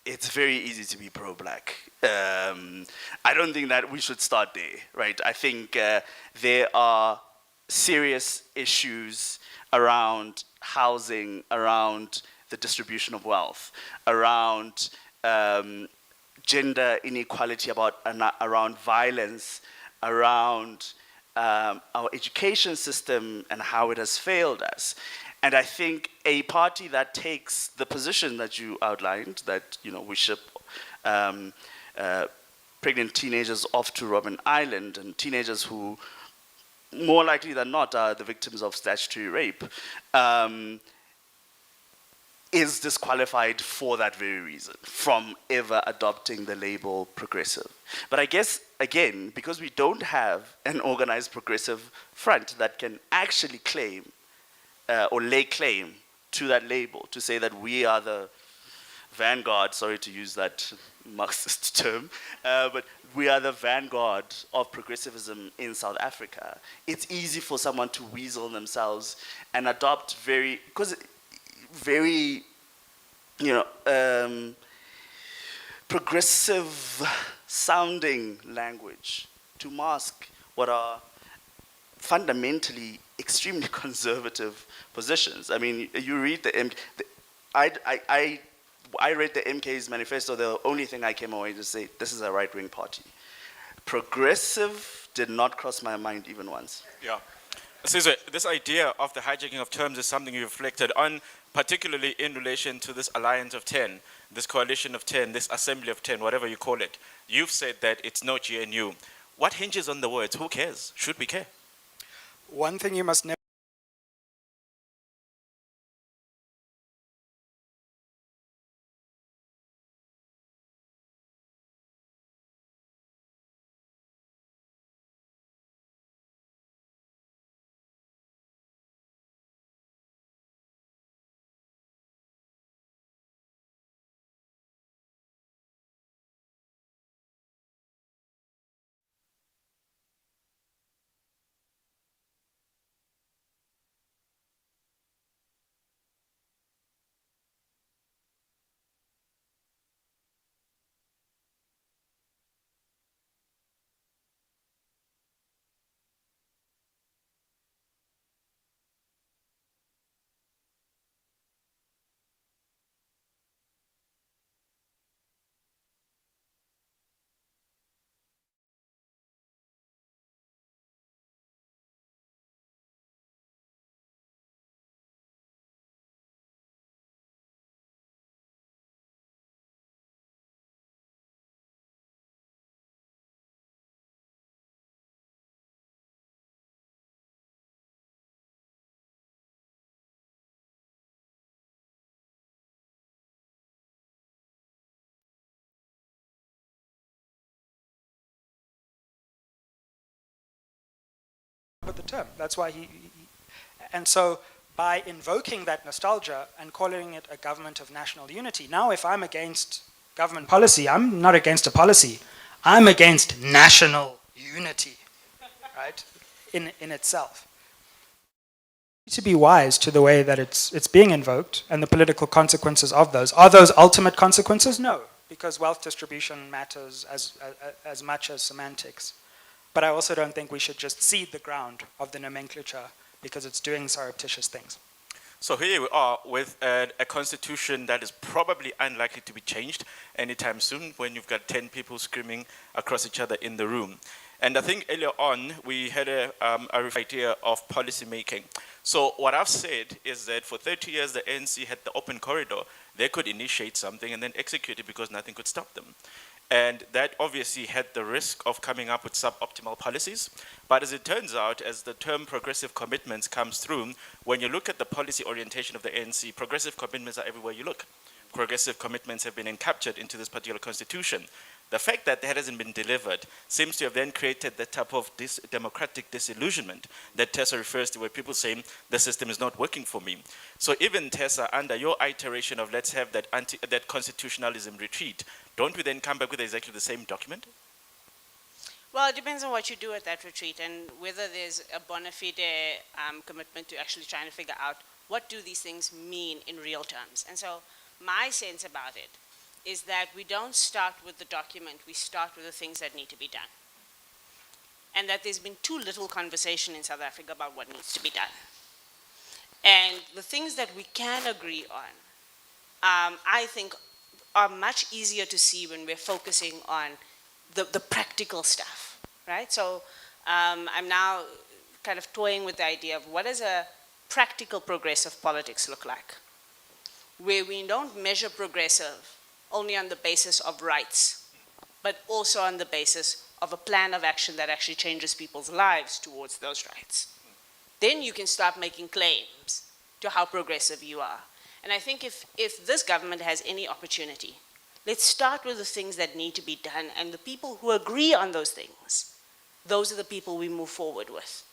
it's very easy to be pro-black. I don't think that we should start there, right? I think there are serious issues around housing, around the distribution of wealth, around gender inequality, around violence, around our education system and how it has failed us. And I think a party that takes the position that you outlined, that we ship pregnant teenagers off to Robben Island, and teenagers who more likely than not are the victims of statutory rape, is disqualified for that very reason from ever adopting the label progressive. But I guess, again, because we don't have an organized progressive front that can actually claim or lay claim to that label, to say that we are the vanguard, sorry to use that Marxist term, but we are the vanguard of progressivism in South Africa. It's easy for someone to weasel themselves and adopt very progressive sounding language to mask what are fundamentally extremely conservative positions. I mean, you read I read the MK's manifesto. The only thing I came away to say, this is a right-wing party. Progressive did not cross my mind even once. Yeah. Sizwe, this idea of the hijacking of terms is something you reflected on, particularly in relation to this alliance of 10, this coalition of 10, this assembly of 10, whatever you call it. You've said that it's no GNU. What hinges on the words? Who cares? Should we care? One thing you must never with the term. That's why and so by invoking that nostalgia and calling it a government of national unity, now if I'm against government policy, I'm not against a policy. I'm against national unity, right, in itself. To be wise to the way that it's being invoked and the political consequences of those. Are those ultimate consequences? No, because wealth distribution matters as much as semantics. But I also don't think we should just cede the ground of the nomenclature because it's doing surreptitious things. So here we are with a constitution that is probably unlikely to be changed anytime soon when you've got 10 people screaming across each other in the room. And I think earlier on we had a idea of policy making. So what I've said is that for 30 years the ANC had the open corridor. They could initiate something and then execute it because nothing could stop them. And that obviously had the risk of coming up with suboptimal policies. But as it turns out, as the term progressive commitments comes through, when you look at the policy orientation of the ANC, progressive commitments are everywhere you look. Progressive commitments have been encaptured into this particular constitution. The fact that that hasn't been delivered seems to have then created the type of democratic disillusionment that Tessa refers to, where people say the system is not working for me. So even Tessa, under your iteration of let's have that constitutionalism retreat, don't we then come back with exactly the same document? Well, it depends on what you do at that retreat and whether there's a bona fide commitment to actually trying to figure out what do these things mean in real terms. And so my sense about it is that we don't start with the document, we start with the things that need to be done. And that there's been too little conversation in South Africa about what needs to be done. And the things that we can agree on, I think, are much easier to see when we're focusing on the practical stuff, right? So I'm now kind of toying with the idea of what does a practical progressive politics look like? Where we don't measure progressive only on the basis of rights, but also on the basis of a plan of action that actually changes people's lives towards those rights. Then you can start making claims to how progressive you are. And I think if this government has any opportunity, let's start with the things that need to be done, and the people who agree on those things, those are the people we move forward with.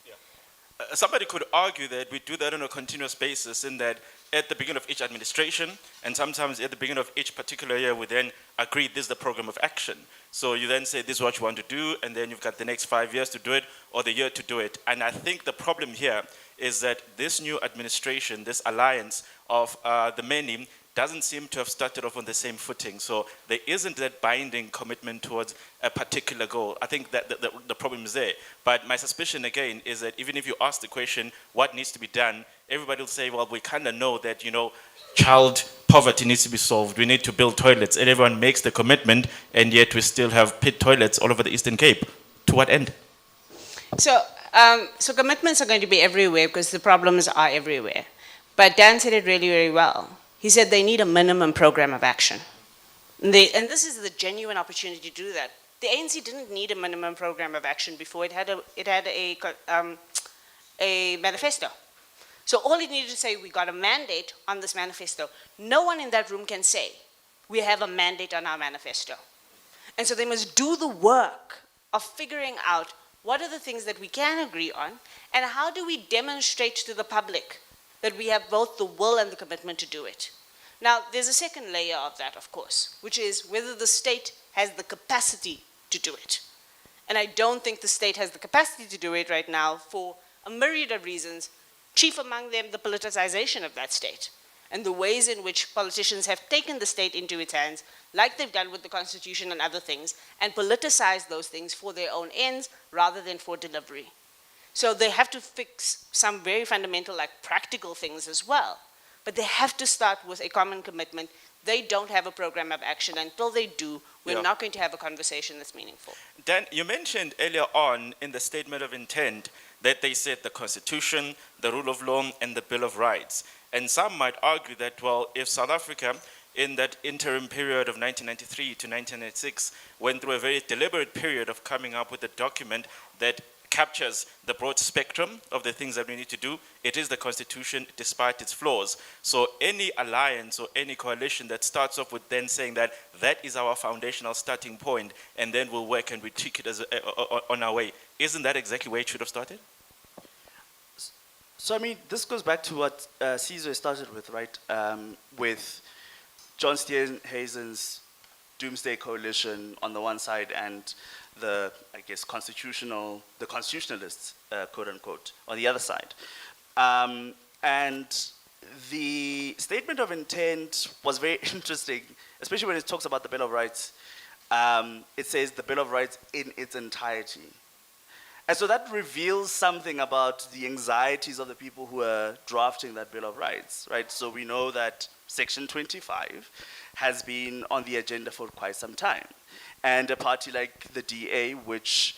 Somebody could argue that we do that on a continuous basis in that at the beginning of each administration and sometimes at the beginning of each particular year we then agree this is the program of action. So you then say this is what you want to do and then you've got the next 5 years to do it or the year to do it. And I think the problem here is that this new administration, this alliance of the many doesn't seem to have started off on the same footing. So there isn't that binding commitment towards a particular goal. I think that the problem is there. But my suspicion again is that even if you ask the question, what needs to be done, everybody will say, well, we kind of know that, you know, child poverty needs to be solved. We need to build toilets. And everyone makes the commitment, and yet we still have pit toilets all over the Eastern Cape. To what end? So commitments are going to be everywhere because the problems are everywhere. But Dan said it really, very well. He said they need a minimum program of action. And this is the genuine opportunity to do that. The ANC didn't need a minimum program of action before. It had a manifesto. So all it needed to say, we got a mandate on this manifesto. No one in that room can say, we have a mandate on our manifesto. And so they must do the work of figuring out what are the things that we can agree on, and how do we demonstrate to the public that we have both the will and the commitment to do it. Now, there's a second layer of that, of course, which is whether the state has the capacity to do it. And I don't think the state has the capacity to do it right now for a myriad of reasons, chief among them the politicization of that state, and the ways in which politicians have taken the state into its hands, like they've done with the Constitution and other things, and politicized those things for their own ends rather than for delivery. So they have to fix some very fundamental, like practical things as well. But they have to start with a common commitment. They don't have a program of action. Until they do, we're not going to have a conversation that's meaningful. Dan, you mentioned earlier on in the statement of intent that they said the Constitution, the rule of law, and the Bill of Rights. And some might argue that, well, if South Africa, in that interim period of 1993 to 1996, went through a very deliberate period of coming up with a document that captures the broad spectrum of the things that we need to do, it is the Constitution despite its flaws. So any alliance or any coalition that starts off with then saying that that is our foundational starting point and then we'll work and we tweak it as on our way, isn't that exactly where it should have started? So, I mean, this goes back to what Caesar started with, right? With John Steenhuisen's Doomsday Coalition on the one side and the, I guess, the constitutionalists, quote unquote, on the other side. And the statement of intent was very interesting, especially when it talks about the Bill of Rights. It says the Bill of Rights in its entirety. And so that reveals something about the anxieties of the people who are drafting that Bill of Rights, right? So we know that Section 25 has been on the agenda for quite some time. And a party like the DA, which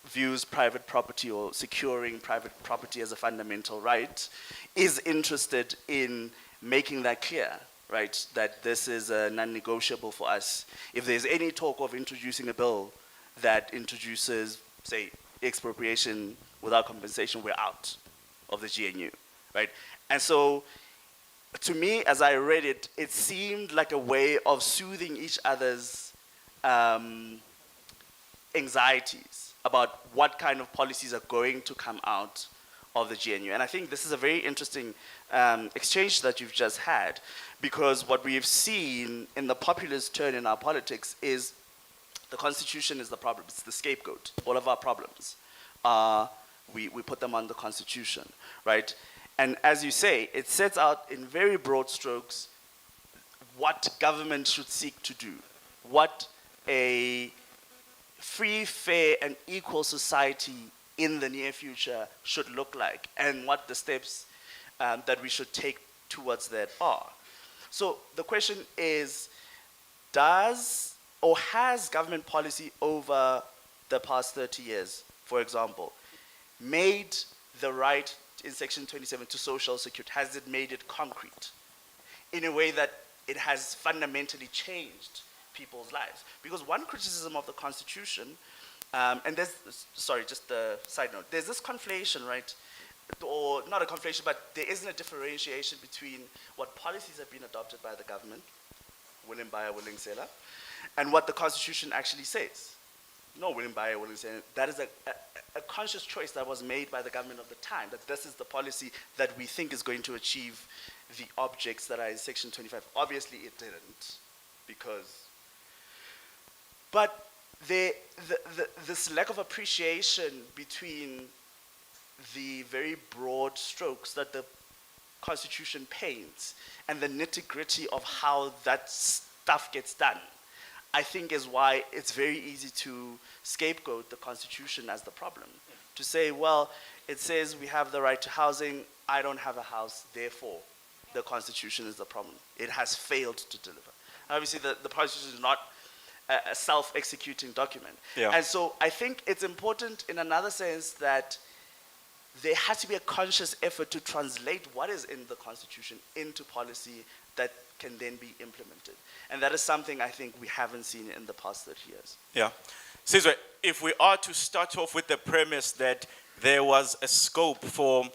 views private property or securing private property as a fundamental right, is interested in making that clear, right? That this is non-negotiable for us. If there's any talk of introducing a bill that introduces, say, expropriation without compensation, we're out of the GNU, right? And so, to me, as I read it, it seemed like a way of soothing each other's anxieties about what kind of policies are going to come out of the GNU. And I think this is a very interesting exchange that you've just had, because what we've seen in the populist turn in our politics is the Constitution is the problem. It's the scapegoat. All of our problems, we put them on the Constitution, right? And as you say, it sets out in very broad strokes what government should seek to do, what a free, fair, and equal society in the near future should look like, and what the steps that we should take towards that are. So the question is, has government policy over the past 30 years, for example, made the right in Section 27 to social security, has it made it concrete in a way that it has fundamentally changed people's lives? Because one criticism of the Constitution, and there's, sorry, just a side note, there's this conflation, right? Or not a conflation, but there isn't a differentiation between what policies have been adopted by the government, willing buyer, willing seller, and what the Constitution actually says. No willing buyer, willing seller. That is a conscious choice that was made by the government of the time, that this is the policy that we think is going to achieve the objects that are in Section 25. Obviously, it didn't, because... But this lack of appreciation between the very broad strokes that the Constitution paints and the nitty-gritty of how that stuff gets done, I think is why it's very easy to scapegoat the Constitution as the problem. To say, well, it says we have the right to housing, I don't have a house, therefore the Constitution is the problem. It has failed to deliver. Obviously, the Constitution is not a self-executing document. Yeah. And so I think it's important in another sense that there has to be a conscious effort to translate what is in the Constitution into policy that can then be implemented. And that is something I think we haven't seen in the past 30 years. Yeah. Caesar, if we are to start off with the premise that there was a scope for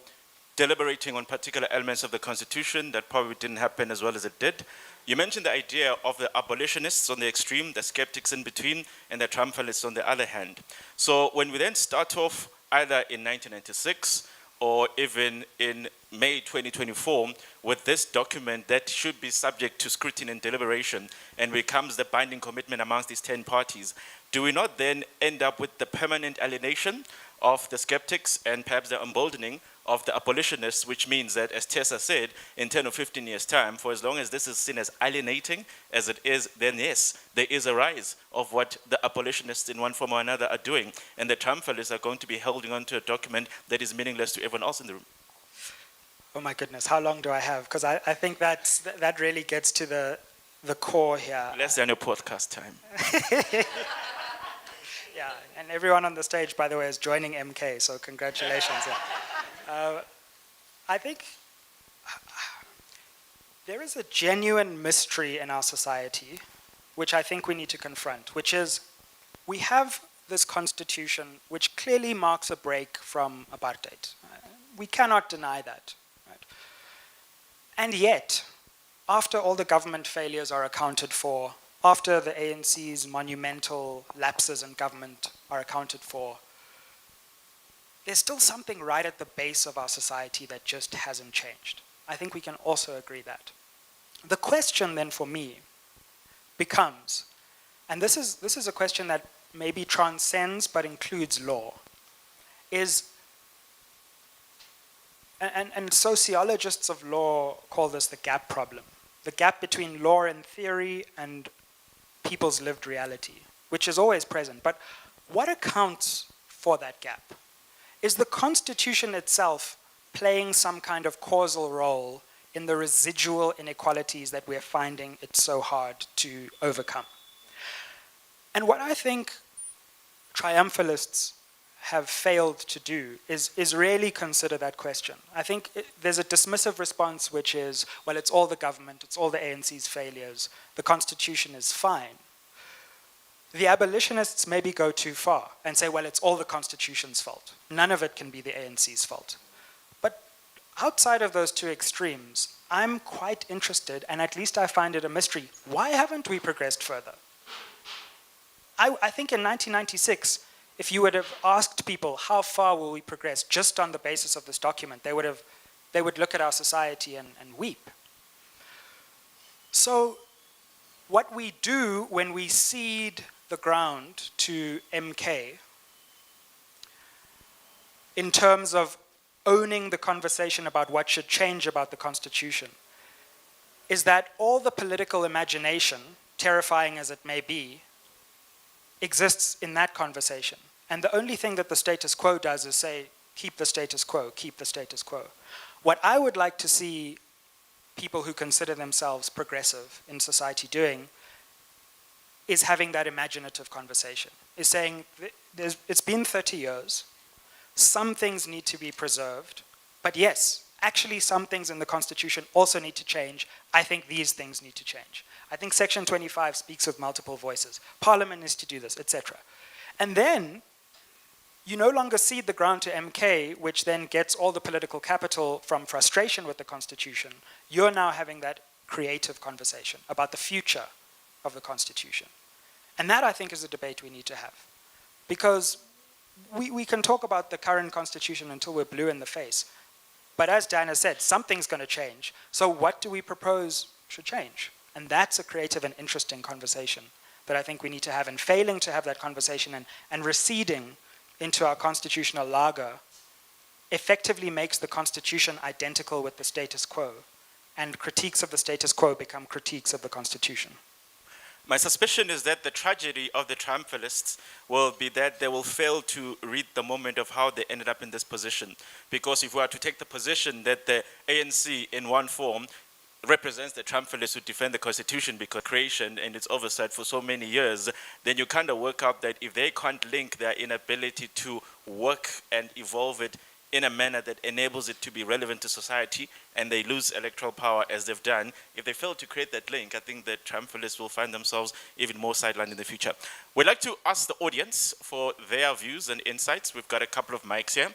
deliberating on particular elements of the Constitution, that probably didn't happen as well as it did. You mentioned the idea of the abolitionists on the extreme, the skeptics in between, and the triumphalists on the other hand. So when we then start off either in 1996 or even in May 2024 with this document that should be subject to scrutiny and deliberation and becomes the binding commitment amongst these 10 parties, do we not then end up with the permanent alienation of the skeptics and perhaps the emboldening of the abolitionists, which means that, as Tessa said, in 10 or 15 years' time, for as long as this is seen as alienating as it is, then yes, there is a rise of what the abolitionists in one form or another are doing. And the triumphalists are going to be holding on to a document that is meaningless to everyone else in the room. Oh my goodness, how long do I have? Because I think that really gets to the core here. Less than your podcast time. Yeah, and everyone on the stage, by the way, is joining MK, so congratulations. I think there is a genuine mystery in our society, which I think we need to confront, which is we have this constitution which clearly marks a break from apartheid. We cannot deny that. Right? And yet, after all the government failures are accounted for, after the ANC's monumental lapses in government are accounted for, there's still something right at the base of our society that just hasn't changed. I think we can also agree that. The question then for me becomes, and this is a question that maybe transcends but includes law, is, and sociologists of law call this the gap problem, the gap between law in theory and people's lived reality, which is always present. But what accounts for that gap? Is the Constitution itself playing some kind of causal role in the residual inequalities that we're finding it so hard to overcome? And what I think triumphalists have failed to do is really consider that question. I think there's a dismissive response which is, well, it's all the government, it's all the ANC's failures, the Constitution is fine. The abolitionists maybe go too far and say, well, it's all the Constitution's fault. None of it can be the ANC's fault. But outside of those two extremes, I'm quite interested, and at least I find it a mystery, why haven't we progressed further? I think in 1996, if you would have asked people how far will we progress just on the basis of this document, they would look at our society and weep. So what we do when we cede the ground to MK in terms of owning the conversation about what should change about the Constitution is that all the political imagination, terrifying as it may be, exists in that conversation. And the only thing that the status quo does is say, keep the status quo, keep the status quo. What I would like to see people who consider themselves progressive in society doing is having that imaginative conversation, is saying, it's been 30 years, some things need to be preserved, but yes, actually some things in the Constitution also need to change. I think these things need to change. I think Section 25 speaks with multiple voices. Parliament needs to do this, etc. And then you no longer cede the ground to MK, which then gets all the political capital from frustration with the Constitution. You're now having that creative conversation about the future of the Constitution. And that, I think, is a debate we need to have. Because we can talk about the current Constitution until we're blue in the face. But as Diana said, something's going to change. So what do we propose should change? And that's a creative and interesting conversation that I think we need to have. And failing to have that conversation and receding into our constitutional lager effectively makes the Constitution identical with the status quo. And critiques of the status quo become critiques of the Constitution. My suspicion is that the tragedy of the triumphalists will be that they will fail to read the moment of how they ended up in this position. Because if we are to take the position that the ANC in one form represents the triumphalists who defend the Constitution because creation and its oversight for so many years, then you kind of work out that if they can't link their inability to work and evolve it in a manner that enables it to be relevant to society, and they lose electoral power as they've done, if they fail to create that link, I think the triumphalists will find themselves even more sidelined in the future. We'd like to ask the audience for their views and insights. We've got a couple of mics here.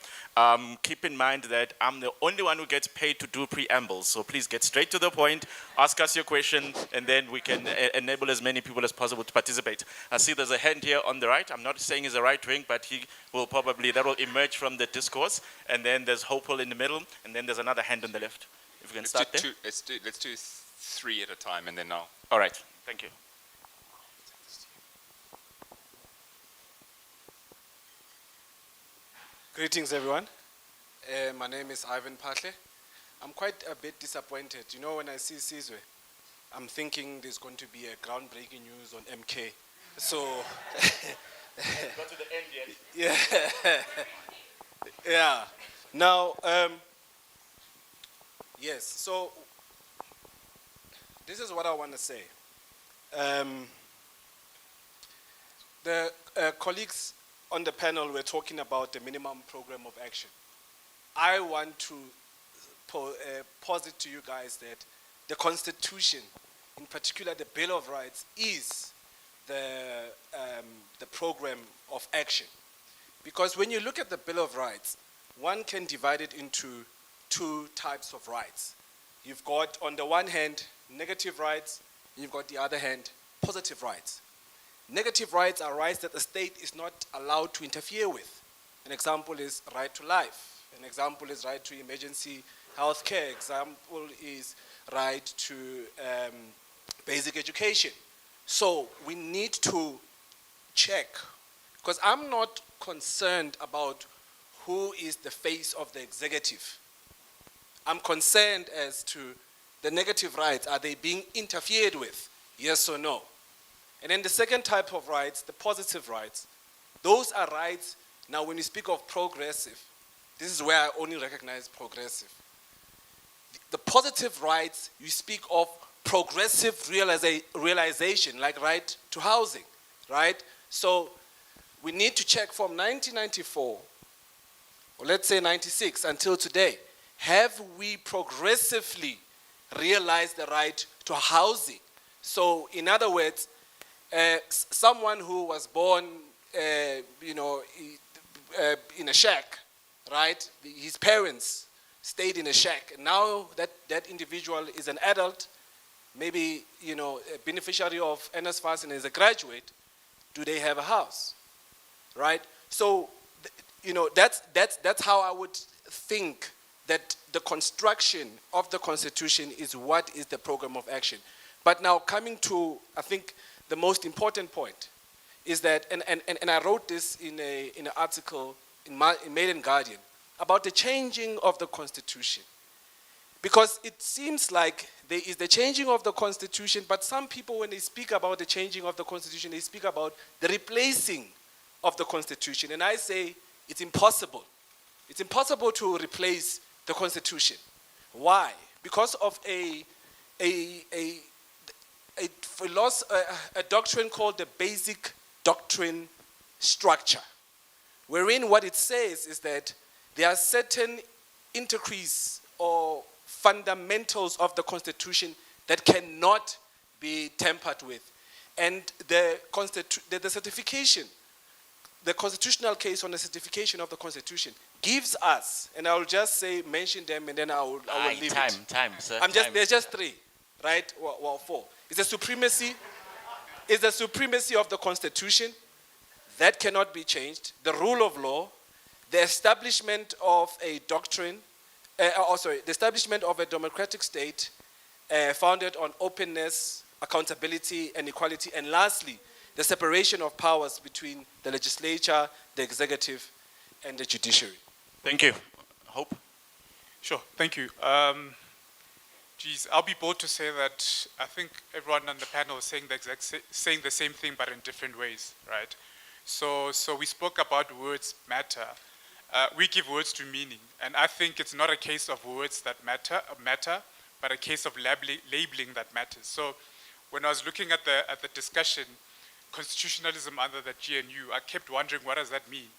Keep in mind that I'm the only one who gets paid to do preambles, so please get straight to the point, ask us your question, and then we can enable as many people as possible to participate. I see there's a hand here on the right. I'm not saying he's a right wing, but he will probably, that will emerge from the discourse. And then there's Hopewell in the middle, and then there's another hand on the left. If we can start there. Let's do three at a time, and then I'll... All right, thank you. Greetings, everyone. My name is Ivan Pahle. I'm quite a bit disappointed. You know, when I see Sizwe, I'm thinking there's going to be a groundbreaking news on MK. So... Got to the end yet. Yeah. Yeah. Now, yes, so this is what I want to say. The colleagues on the panel were talking about the minimum program of action. I want to posit to you guys that the Constitution, in particular the Bill of Rights, is the program of action. Because when you look at the Bill of Rights, one can divide it into two types of rights. You've got, on the one hand, negative rights, and you've got the other hand, positive rights. Negative rights are rights that the state is not allowed to interfere with. An example is right to life. An example is right to emergency health care. Example is right to basic education. So we need to check, because I'm not concerned about who is the face of the executive. I'm concerned as to the negative rights. Are they being interfered with? Yes or no? And then the second type of rights, the positive rights, those are rights. Now when you speak of progressive, this is where I only recognize progressive. The positive rights, you speak of progressive realization, like right to housing, right? So we need to check from 1994, or let's say 96 until today, have we progressively realized the right to housing? So in other words, someone who was born, in a shack, right? His parents stayed in a shack, and now that individual is an adult, maybe a beneficiary of NSFAS and is a graduate. Do they have a house, right? So, that's how I would think that the construction of the Constitution is what is the program of action. But now coming to, I think, the most important point is that, and I wrote this in an article in Mail and Guardian, about the changing of the Constitution. Because it seems like there is the changing of the Constitution, but some people, when they speak about the changing of the Constitution, they speak about the replacing of the Constitution. And I say it's impossible. It's impossible to replace the Constitution. Why? Because of a doctrine called the basic doctrine structure, wherein what it says is that there are certain intricacies or fundamentals of the Constitution that cannot be tampered with. And the certification, the constitutional case on the certification of the Constitution gives us, and I will just mention them, and then I will leave it. Time, sir. There's just three, right? Well, four. It's the supremacy of the Constitution that cannot be changed. The rule of law, the establishment of a doctrine, the establishment of a democratic state founded on openness, accountability, and equality, and lastly, the separation of powers between the legislature, the executive, and the judiciary. Thank you. Hope? Sure, thank you. I'll be bold to say that I think everyone on the panel is saying the same thing, but in different ways, right? So we spoke about words matter. We give words to meaning, and I think it's not a case of words that matter, but a case of labeling that matters. So when I was looking at the discussion, constitutionalism under the GNU, I kept wondering, what does that mean?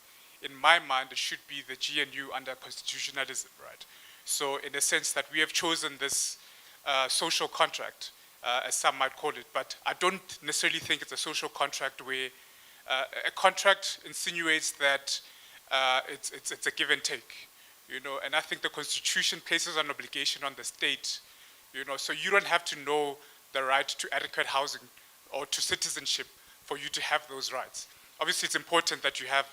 In my mind, it should be the GNU under constitutionalism, right? So in the sense that we have chosen this social contract, as some might call it, but I don't necessarily think it's a social contract where a contract insinuates that it's a give and take, and I think the Constitution places an obligation on the state, so you don't have to know the right to adequate housing or to citizenship for you to have those rights. Obviously, it's important that you have,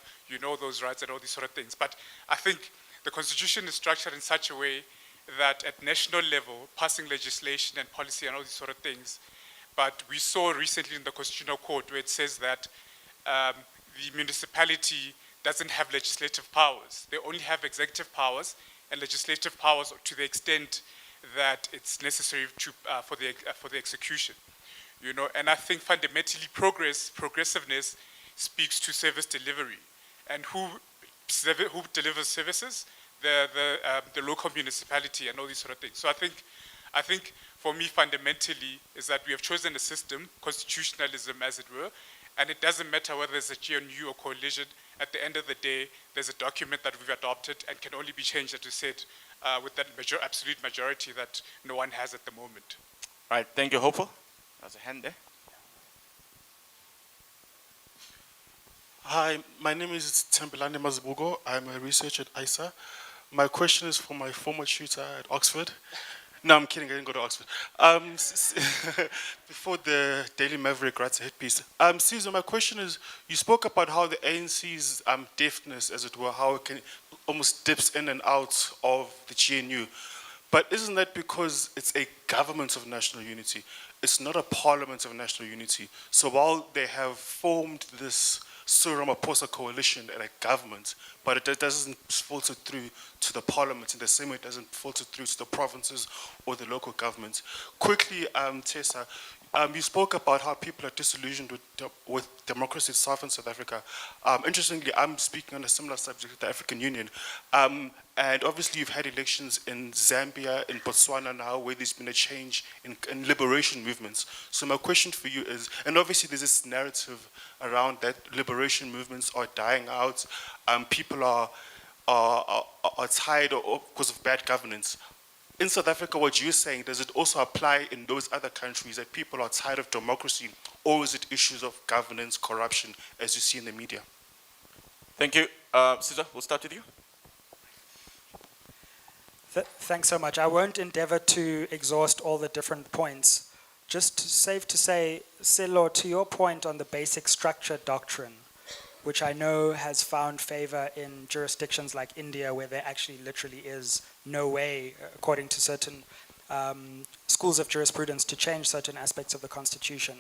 those rights and all these sort of things, but I think the Constitution is structured in such a way that at national level, passing legislation and policy and all these sort of things, but we saw recently in the Constitutional Court where it says that the municipality doesn't have legislative powers. They only have executive powers and legislative powers to the extent that it's necessary for the execution. And I think fundamentally progressiveness speaks to service delivery, and who delivers services? The local municipality and all these sort of things. So I think for me fundamentally is that we have chosen a system, constitutionalism as it were, and it doesn't matter whether it's a GNU or coalition. At the end of the day, there's a document that we've adopted and can only be changed, as you said, with that absolute majority that no one has at the moment. All right, thank you, Hopeful. There's a hand there. Hi, my name is Tempelane Mazibugo. I'm a researcher at ISA. My question is for my former tutor at Oxford. No, I'm kidding. I didn't go to Oxford. Before the Daily Maverick writes a hit piece. Caesar, my question is: you spoke about how the ANC's deafness, as it were, how it can almost dips in and out of the GNU. But isn't that because it's a government of national unity? It's not a parliament of national unity. So while they have formed this Cyril Ramaphosa coalition and a government, but it doesn't filter through to the parliament in the same way it doesn't filter through to the provinces or the local governments. Quickly, Tessa, you spoke about how people are disillusioned with democracy itself in South Africa. Interestingly, I'm speaking on a similar subject, the African Union. And obviously you've had elections in Zambia, in Botswana now, where there's been a change in liberation movements. So my question for you is, and obviously there's this narrative around that liberation movements are dying out, people are tired because of bad governance. In South Africa, what you're saying, does it also apply in those other countries that people are tired of democracy, or is it issues of governance, corruption, as you see in the media? Thank you. Caesar, we'll start with you. Thanks so much. I won't endeavor to exhaust all the different points. Just safe to say, Selo, to your point on the basic structure doctrine, which I know has found favor in jurisdictions like India, where there actually literally is no way, according to certain schools of jurisprudence, to change certain aspects of the Constitution.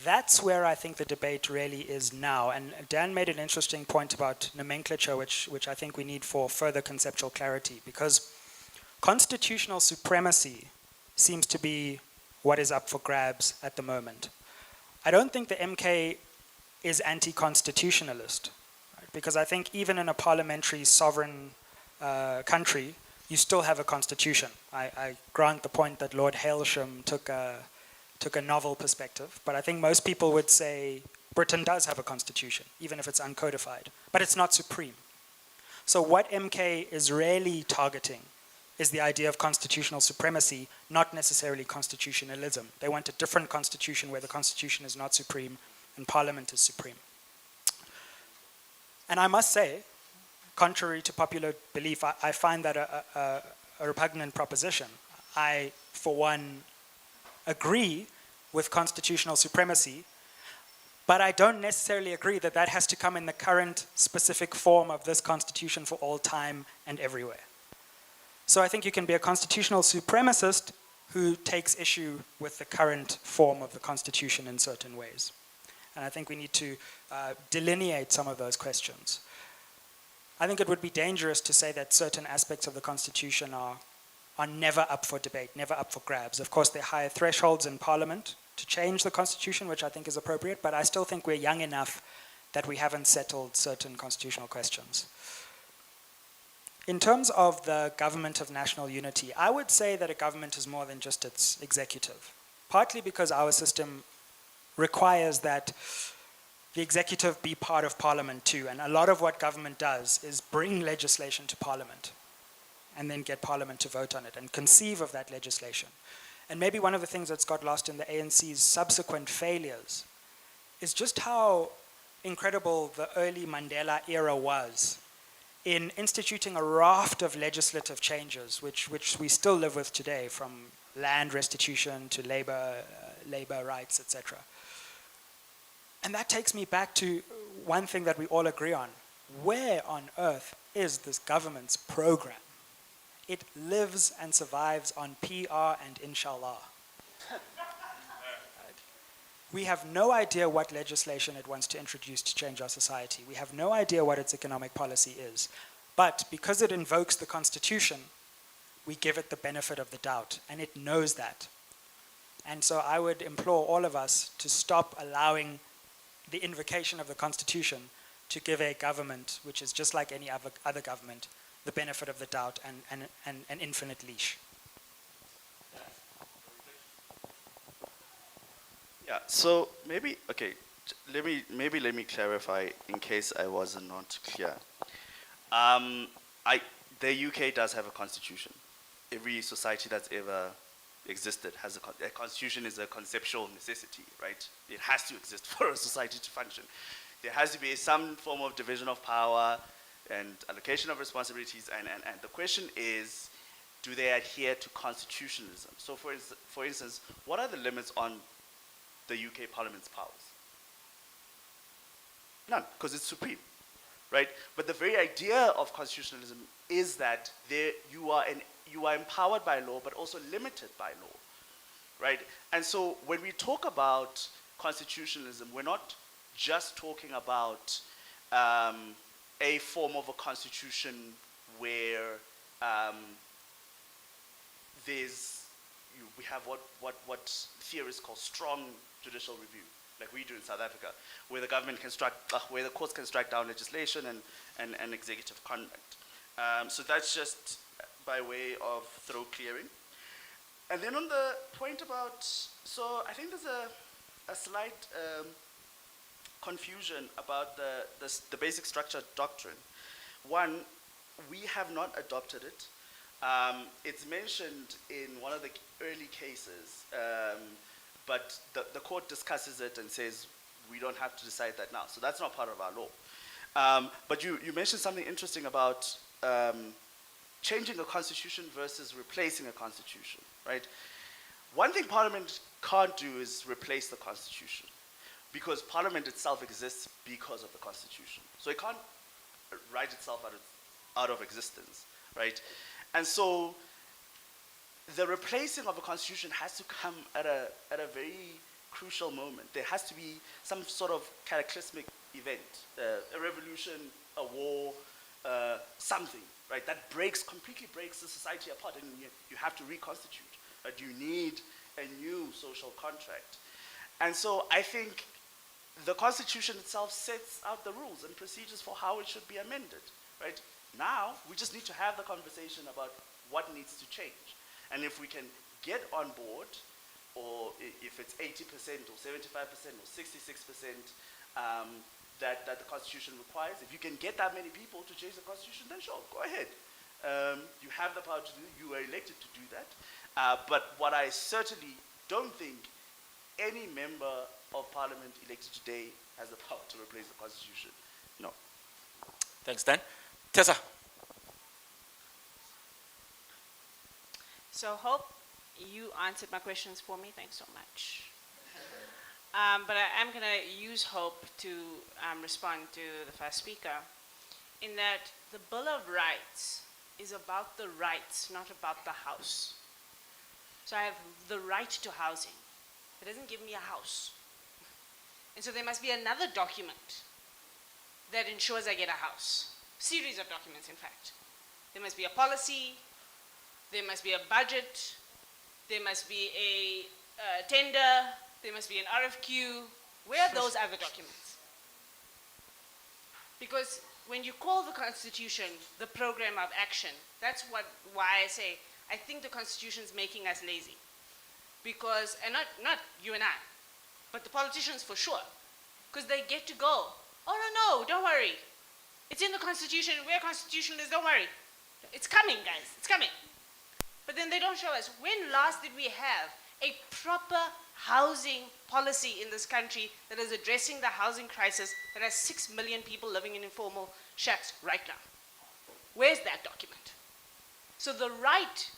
That's where I think the debate really is now. And Dan made an interesting point about nomenclature, which I think we need for further conceptual clarity, because constitutional supremacy seems to be what is up for grabs at the moment. I don't think the MK is anti-constitutionalist, right? Because I think even in a parliamentary sovereign country, you still have a constitution. I grant the point that Lord Hailsham took a novel perspective, but I think most people would say Britain does have a constitution, even if it's uncodified, but it's not supreme. So what MK is really targeting is the idea of constitutional supremacy, not necessarily constitutionalism. They want a different constitution where the constitution is not supreme and parliament is supreme. And I must say, contrary to popular belief, I find that a repugnant proposition. I, for one, agree with constitutional supremacy, but I don't necessarily agree that that has to come in the current specific form of this constitution for all time and everywhere. So I think you can be a constitutional supremacist who takes issue with the current form of the constitution in certain ways. And I think we need to delineate some of those questions. I think it would be dangerous to say that certain aspects of the Constitution are never up for debate, never up for grabs. Of course, there are higher thresholds in Parliament to change the Constitution, which I think is appropriate, but I still think we're young enough that we haven't settled certain constitutional questions. In terms of the government of national unity, I would say that a government is more than just its executive, partly because our system requires that the executive be part of Parliament too, and a lot of what government does is bring legislation to Parliament and then get Parliament to vote on it and conceive of that legislation. And maybe one of the things that's got lost in the ANC's subsequent failures is just how incredible the early Mandela era was in instituting a raft of legislative changes, which we still live with today, from land restitution to labor rights, etc. And that takes me back to one thing that we all agree on. Where on earth is this government's program? It lives and survives on PR and inshallah. We have no idea what legislation it wants to introduce to change our society. We have no idea what its economic policy is. But because it invokes the Constitution, we give it the benefit of the doubt, and it knows that. And so I would implore all of us to stop allowing the invocation of the Constitution to give a government, which is just like any other government, the benefit of the doubt and an infinite leash. Yeah, so maybe, okay, let me clarify in case I wasn't not clear. The UK does have a constitution. Every society that's ever existed has a constitution is a conceptual necessity, right? It has to exist for a society to function. There has to be some form of division of power and allocation of responsibilities, and the question is, do they adhere to constitutionalism? So for instance, what are the limits on the UK Parliament's powers? None, because it's supreme, right? But the very idea of constitutionalism is that you are empowered by law, but also limited by law, right? And so when we talk about constitutionalism, we're not just talking about a form of a constitution where we have what theorists call strong judicial review, like we do in South Africa, where the government can where the courts can strike down legislation and executive conduct. So that's just by way of throat clearing. And then on the point about, so I think there's a slight confusion about the basic structure doctrine. One, we have not adopted it. It's mentioned in one of the early cases, but the court discusses it and says we don't have to decide that now. So that's not part of our law. But you mentioned something interesting about changing a constitution versus replacing a constitution, right? One thing Parliament can't do is replace the constitution, because Parliament itself exists because of the constitution. So it can't write itself out of existence, right? And so the replacing of a constitution has to come at a very crucial moment. There has to be some sort of cataclysmic event, a revolution, a war, something, right? That completely breaks the society apart, and you have to reconstitute. Right? You need a new social contract. And so I think the Constitution itself sets out the rules and procedures for how it should be amended, right? Now, we just need to have the conversation about what needs to change. And if we can get on board, or if it's 80% or 75% or 66% that the Constitution requires, if you can get that many people to change the Constitution, then sure, go ahead. You have the power to do it. You were elected to do that. But what I certainly don't think any member of Parliament elected today has the power to replace the Constitution. No. Thanks, Dan. Tessa. So Hope, you answered my questions for me. Thanks so much. But I am going to use Hope to respond to the first speaker, in that the Bill of Rights is about the rights, not about the house. So I have the right to housing. It doesn't give me a house. And so there must be another document that ensures I get a house. Series of documents, in fact. There must be a policy, there must be a budget, there must be a tender, there must be an RFQ. Where are those other documents? Because when you call the Constitution the program of action, that's why I say I think the Constitution is making us lazy. Because, and not you and I, but the politicians for sure, because they get to go, oh no, don't worry. It's in the Constitution, we're constitutionalists, don't worry. It's coming, guys, it's coming. But then they don't show us, when last did we have a proper housing policy in this country that is addressing the housing crisis that has 6 million people living in informal shacks right now? Where's that document? So the right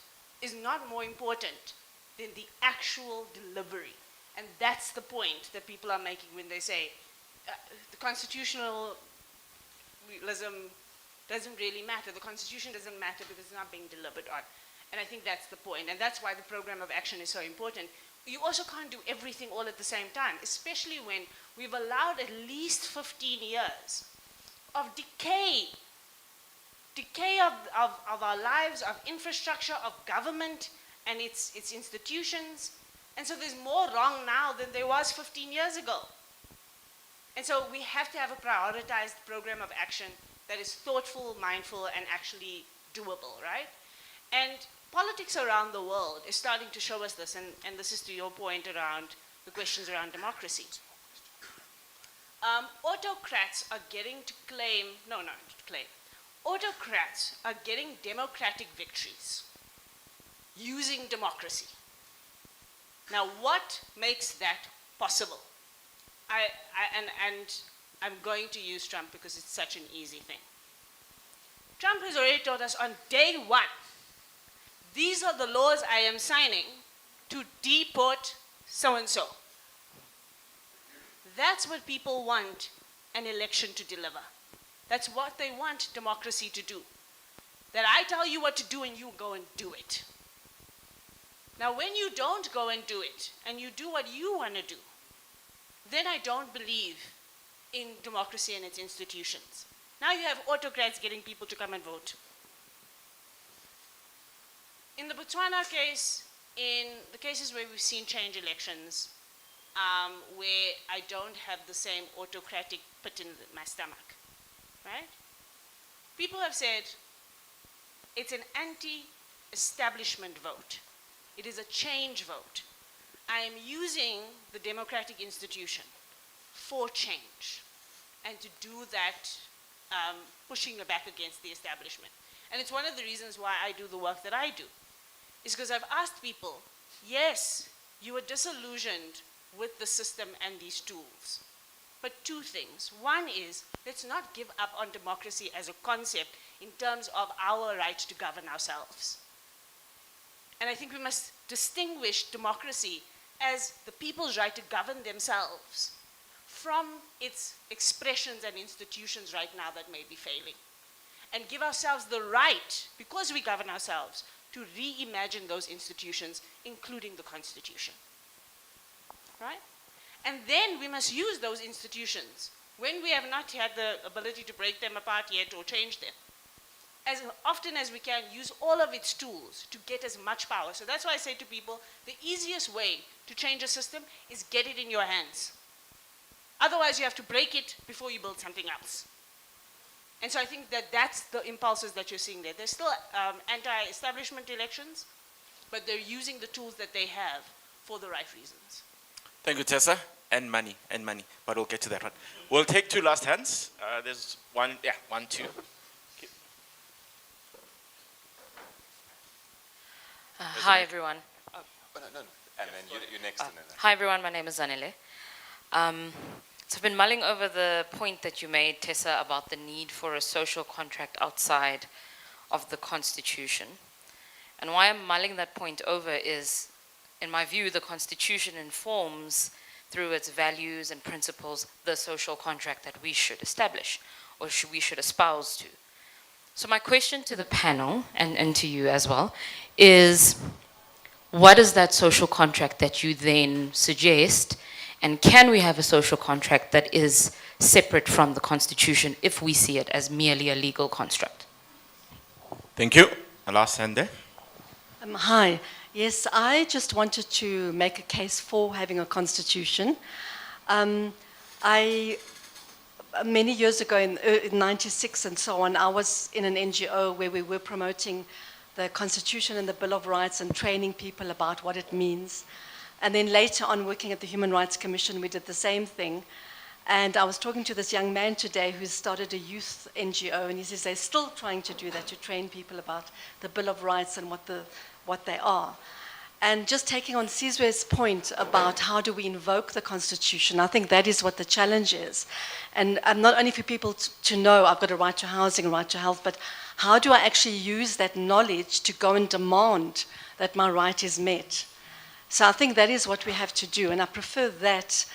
is not more important than the actual delivery. And that's the point that people are making when they say the constitutionalism doesn't really matter. The Constitution doesn't matter because it's not being delivered on. And I think that's the point. And that's why the program of action is so important. You also can't do everything all at the same time, especially when we've allowed at least 15 years of decay of our lives, of infrastructure, of government and its institutions. And so there's more wrong now than there was 15 years ago. And so we have to have a prioritized program of action that is thoughtful, mindful, and actually doable, right? And politics around the world is starting to show us this, and this is to your point around the questions around democracy. Autocrats are getting to claim, autocrats are getting democratic victories using democracy. Now, what makes that possible? And I'm going to use Trump because it's such an easy thing. Trump has already told us on day one, these are the laws I am signing to deport so-and-so. That's what people want an election to deliver. That's what they want democracy to do. That I tell you what to do and you go and do it. Now, when you don't go and do it, and you do what you want to do, then I don't believe in democracy and its institutions. Now you have autocrats getting people to come and vote. In the Botswana case, in the cases where we've seen change elections, where I don't have the same autocratic pit in my stomach, right? People have said it's an anti-establishment vote. It is a change vote. I am using the democratic institution for change and to do that, pushing back against the establishment. And it's one of the reasons why I do the work that I do. Is because I've asked people, yes, you are disillusioned with the system and these tools. But two things. One is, let's not give up on democracy as a concept in terms of our right to govern ourselves. And I think we must distinguish democracy as the people's right to govern themselves from its expressions and institutions right now that may be failing. And give ourselves the right, because we govern ourselves, to reimagine those institutions, including the Constitution. Right? And then we must use those institutions when we have not had the ability to break them apart yet or change them. As often as we can, use all of its tools to get as much power. So that's why I say to people, the easiest way to change a system is get it in your hands. Otherwise, you have to break it before you build something else. And so I think that that's the impulses that you're seeing there. There's still anti-establishment elections, but they're using the tools that they have for the right reasons. Thank you, Tessa. And money, but we'll get to that one. We'll take two last hands. There's one, two. Hi, everyone. Oh, no. And then you're next. And then Hi, everyone. My name is Zanele. So I've been mulling over the point that you made, Tessa, about the need for a social contract outside of the Constitution. And why I'm mulling that point over is, in my view, the Constitution informs, through its values and principles, the social contract that we should establish, or we should espouse to. So my question to the panel, and to you as well, is what is that social contract that you then suggest, and can we have a social contract that is separate from the Constitution if we see it as merely a legal construct? Thank you. The last hand there. Hi. Yes, I just wanted to make a case for having a constitution. Many years ago, in '96 and so on, I was in an NGO where we were promoting the Constitution and the Bill of Rights and training people about what it means. And then later on, working at the Human Rights Commission, we did the same thing. And I was talking to this young man today who started a youth NGO, and he says they're still trying to do that, to train people about the Bill of Rights and what they are. And just taking on Sizwe's point about how do we invoke the Constitution, I think that is what the challenge is. And not only for people to know I've got a right to housing, a right to health, but how do I actually use that knowledge to go and demand that my right is met? So I think that is what we have to do, and I prefer that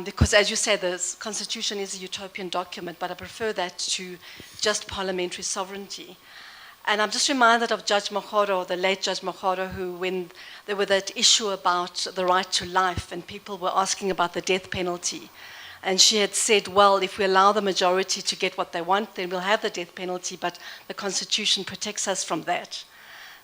because, as you say, the Constitution is a utopian document, but I prefer that to just parliamentary sovereignty. And I'm just reminded of Judge Mahoro, the late Judge Mahoro, who, when there was that issue about the right to life and people were asking about the death penalty, and she had said, well, if we allow the majority to get what they want, then we'll have the death penalty, but the Constitution protects us from that.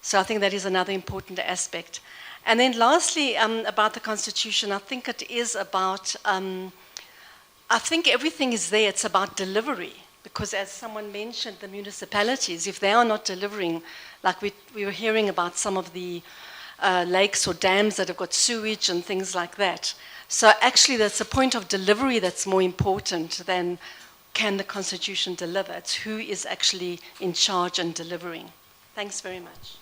So I think that is another important aspect. And then lastly, about the Constitution, I think it is about, I think everything is there, it's about delivery. Because as someone mentioned, the municipalities, if they are not delivering, like we were hearing about some of the lakes or dams that have got sewage and things like that. So actually that's a point of delivery that's more important than can the Constitution deliver. It's who is actually in charge and delivering. Thanks very much.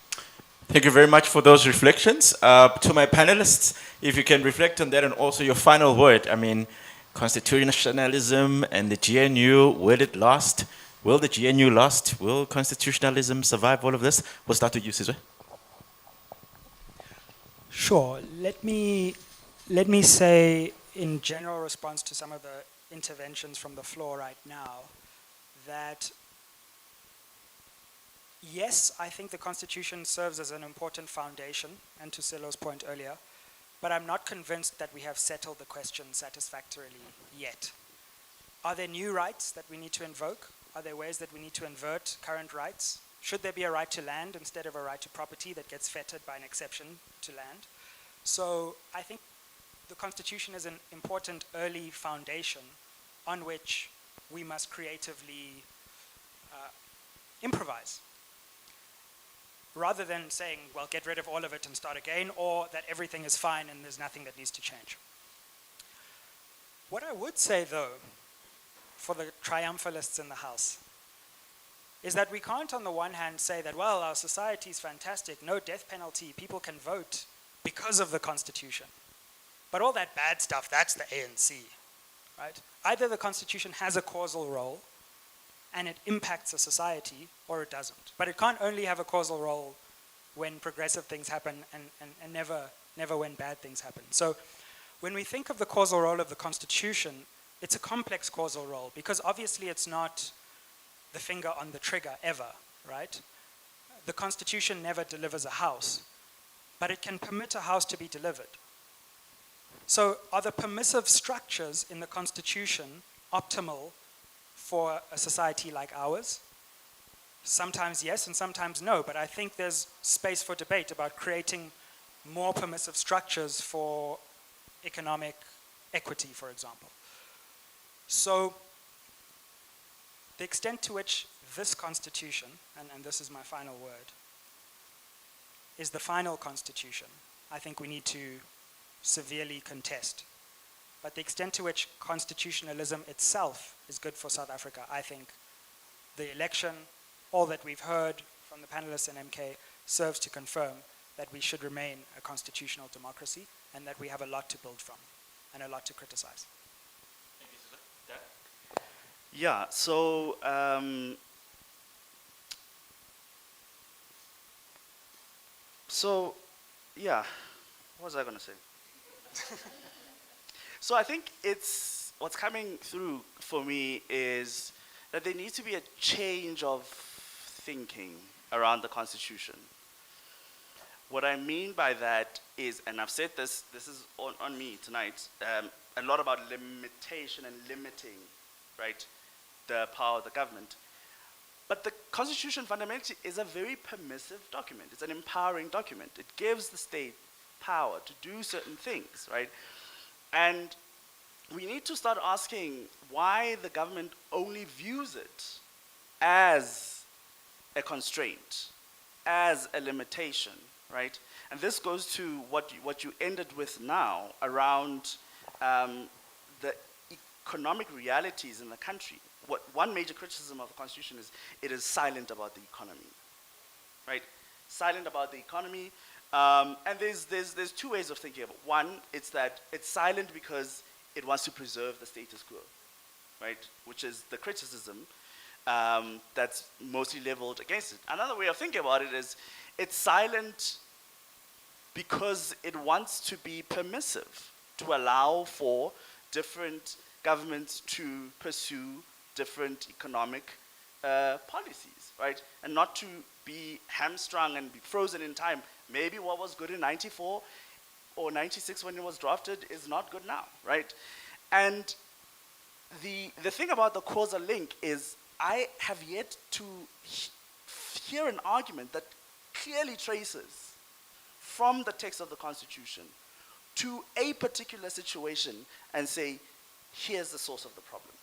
Thank you very much for those reflections. To my panelists, if you can reflect on that and also your final word. I mean, constitutionalism and the GNU, will it last? Will the GNU last? Will constitutionalism survive all of this? We'll start with you, Sizwe. Sure. Let me say, in general response to some of the interventions from the floor right now, that yes, I think the Constitution serves as an important foundation, and to Silo's point earlier, but I'm not convinced that we have settled the question satisfactorily yet. Are there new rights that we need to invoke? Are there ways that we need to invert current rights? Should there be a right to land instead of a right to property that gets fettered by an exception to land? So I think the Constitution is an important early foundation on which we must creatively improvise, rather than saying, well, get rid of all of it and start again, or that everything is fine and there's nothing that needs to change. What I would say, though, for the triumphalists in the House, is that we can't on the one hand say that, well, our society is fantastic, no death penalty, people can vote because of the Constitution. But all that bad stuff, that's the ANC, right? Either the Constitution has a causal role and it impacts a society, or it doesn't. But it can't only have a causal role when progressive things happen and never when bad things happen. So when we think of the causal role of the Constitution, it's a complex causal role, because obviously it's not the finger on the trigger ever, right? The Constitution never delivers a house, but it can permit a house to be delivered. So are the permissive structures in the Constitution optimal for a society like ours? Sometimes yes and sometimes no, but I think there's space for debate about creating more permissive structures for economic equity, for example. So the extent to which this Constitution, and this is my final word, is the final Constitution, I think we need to severely contest. But the extent to which constitutionalism itself is good for South Africa, I think the election, all that we've heard from the panelists and MK, serves to confirm that we should remain a constitutional democracy and that we have a lot to build from and a lot to criticize. Yeah, so yeah, what was I going to say? So I think what's coming through for me is that there needs to be a change of thinking around the Constitution. What I mean by that is, and I've said this is on me tonight, a lot about limitation and limiting, right, the power of the government. But the Constitution fundamentally is a very permissive document. It's an empowering document. It gives the state power to do certain things, right? And we need to start asking why the government only views it as a constraint, as a limitation, right? And this goes to what you ended with now around the economic realities in the country. One major criticism of the Constitution is it is silent about the economy, right? Silent about the economy. And there's two ways of thinking about it. One, it's that it's silent because it wants to preserve the status quo, right? Which is the criticism that's mostly leveled against it. Another way of thinking about it is it's silent because it wants to be permissive, to allow for different governments to pursue different economic policies, right? And not to be hamstrung and be frozen in time. Maybe what was good in 94 or 96 when it was drafted is not good now, right? And the thing about the causal link is I have yet to hear an argument that clearly traces from the text of the Constitution to a particular situation and say, here's the source of the problem.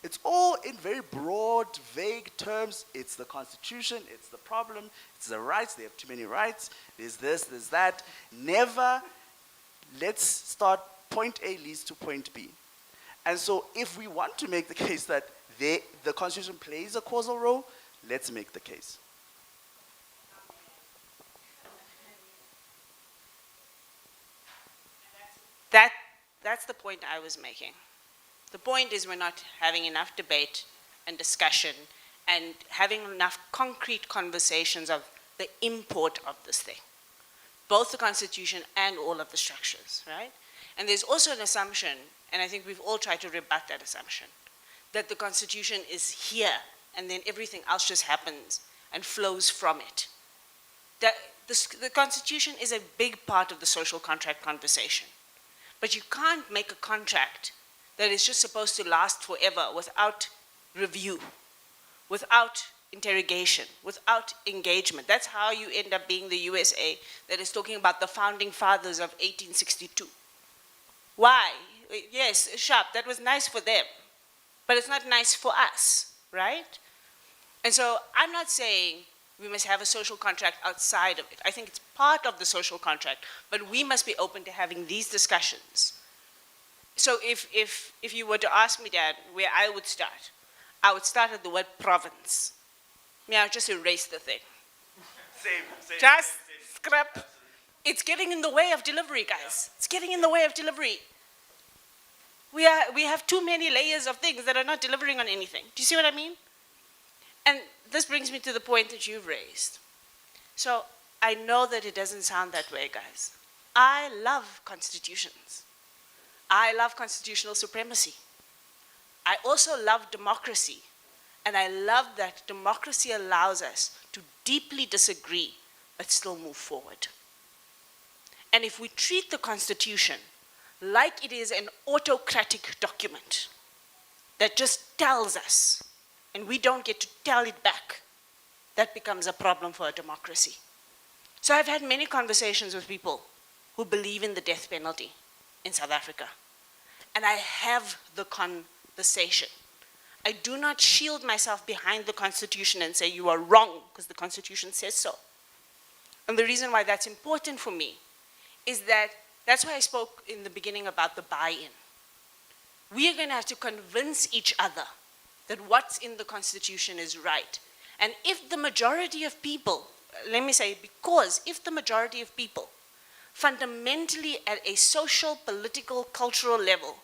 It's all in very broad, vague terms. It's the Constitution, it's the problem, it's the rights, they have too many rights, there's this, there's that. Never, let's start point A leads to point B. And so if we want to make the case that the Constitution plays a causal role, let's make the case. That's the point I was making. The point is we're not having enough debate and discussion and having enough concrete conversations of the import of this thing. both the Constitution and all of the structures, right? And there's also an assumption, and I think we've all tried to rebut that assumption, that the Constitution is here and then everything else just happens and flows from it. That the Constitution is a big part of the social contract conversation. But you can't make a contract that is just supposed to last forever without review, without interrogation, without engagement. That's how you end up being the USA that is talking about the founding fathers of 1862. Why? Yes, sharp, that was nice for them, but it's not nice for us, right? And so I'm not saying we must have a social contract outside of it. I think it's part of the social contract, but we must be open to having these discussions. So if you were to ask me, Dad, where I would start at the word province. Yeah, just erase the thing. Same. Just scrap. It's getting in the way of delivery, guys. It's getting in the way of delivery. We have too many layers of things that are not delivering on anything. Do you see what I mean? And this brings me to the point that you've raised. So I know that it doesn't sound that way, guys. I love constitutions. I love constitutional supremacy. I also love democracy. And I love that democracy allows us to deeply disagree, but still move forward. And if we treat the Constitution like it is an autocratic document that just tells us, and we don't get to tell it back, that becomes a problem for a democracy. So I've had many conversations with people who believe in the death penalty in South Africa. And I have the conversation. I do not shield myself behind the Constitution and say you are wrong because the Constitution says so. And the reason why that's important for me is that's why I spoke in the beginning about the buy-in. We are going to have to convince each other that what's in the Constitution is right. And if the majority of people, let me say, because if the majority of people fundamentally at a social, political, cultural level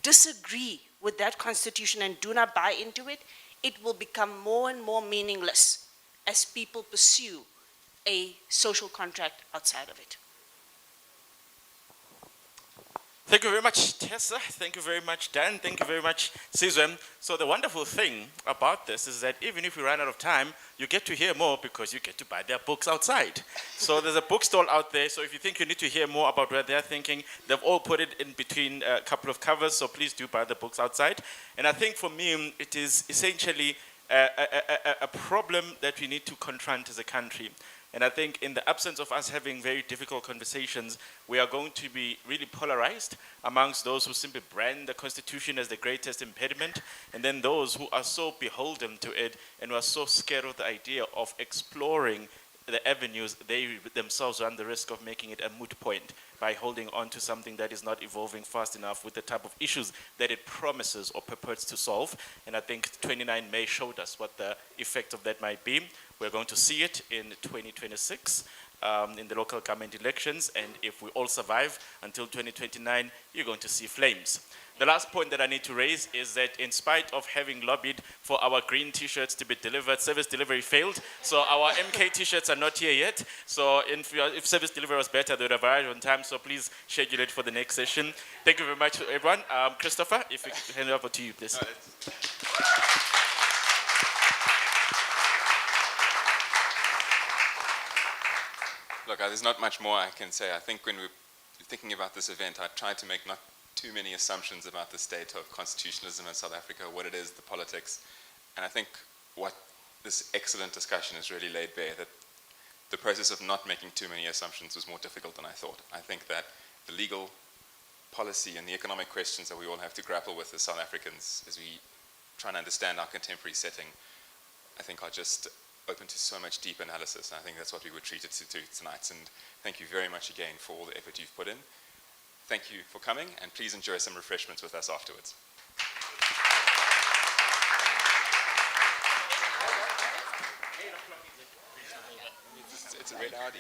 disagree with that Constitution and do not buy into it, it will become more and more meaningless as people pursue a social contract outside of it. Thank you very much, Tessa. Thank you very much, Dan. Thank you very much, Sizwe. So the wonderful thing about this is that even if we run out of time, you get to hear more because you get to buy their books outside. So there's a bookstall out there. So if you think you need to hear more about what they're thinking, they've all put it in between a couple of covers. So please do buy the books outside. And I think for me, it is essentially a problem that we need to confront as a country. And I think in the absence of us having very difficult conversations, we are going to be really polarized amongst those who simply brand the Constitution as the greatest impediment, and then those who are so beholden to it and who are so scared of the idea of exploring the avenues they themselves run the risk of making it a moot point by holding on to something that is not evolving fast enough with the type of issues that it promises or purports to solve. And I think 29 May showed us what the effect of that might be. We're going to see it in 2026 in the local government elections, and if we all survive until 2029, you're going to see flames. The last point that I need to raise is that in spite of having lobbied for our green t-shirts to be delivered, service delivery failed. So our MK t-shirts are not here yet. So if service delivery was better, they would have arrived on time. So please schedule it for the next session. Thank you very much, everyone. Christopher, if we can hand it over to you, please. Look, there's not much more I can say. I think when we're thinking about this event, I tried to make not too many assumptions about the state of constitutionalism in South Africa, what it is, the politics. And I think what this excellent discussion has really laid bare, that the process of not making too many assumptions was more difficult than I thought. I think that the legal policy and the economic questions that we all have to grapple with as South Africans as we try and understand our contemporary setting, I think are just open to so much deep analysis. And I think that's what we were treated to do tonight. And thank you very much again for all the effort you've put in. Thank you for coming, and please enjoy some refreshments with us afterwards. It's a red Audi.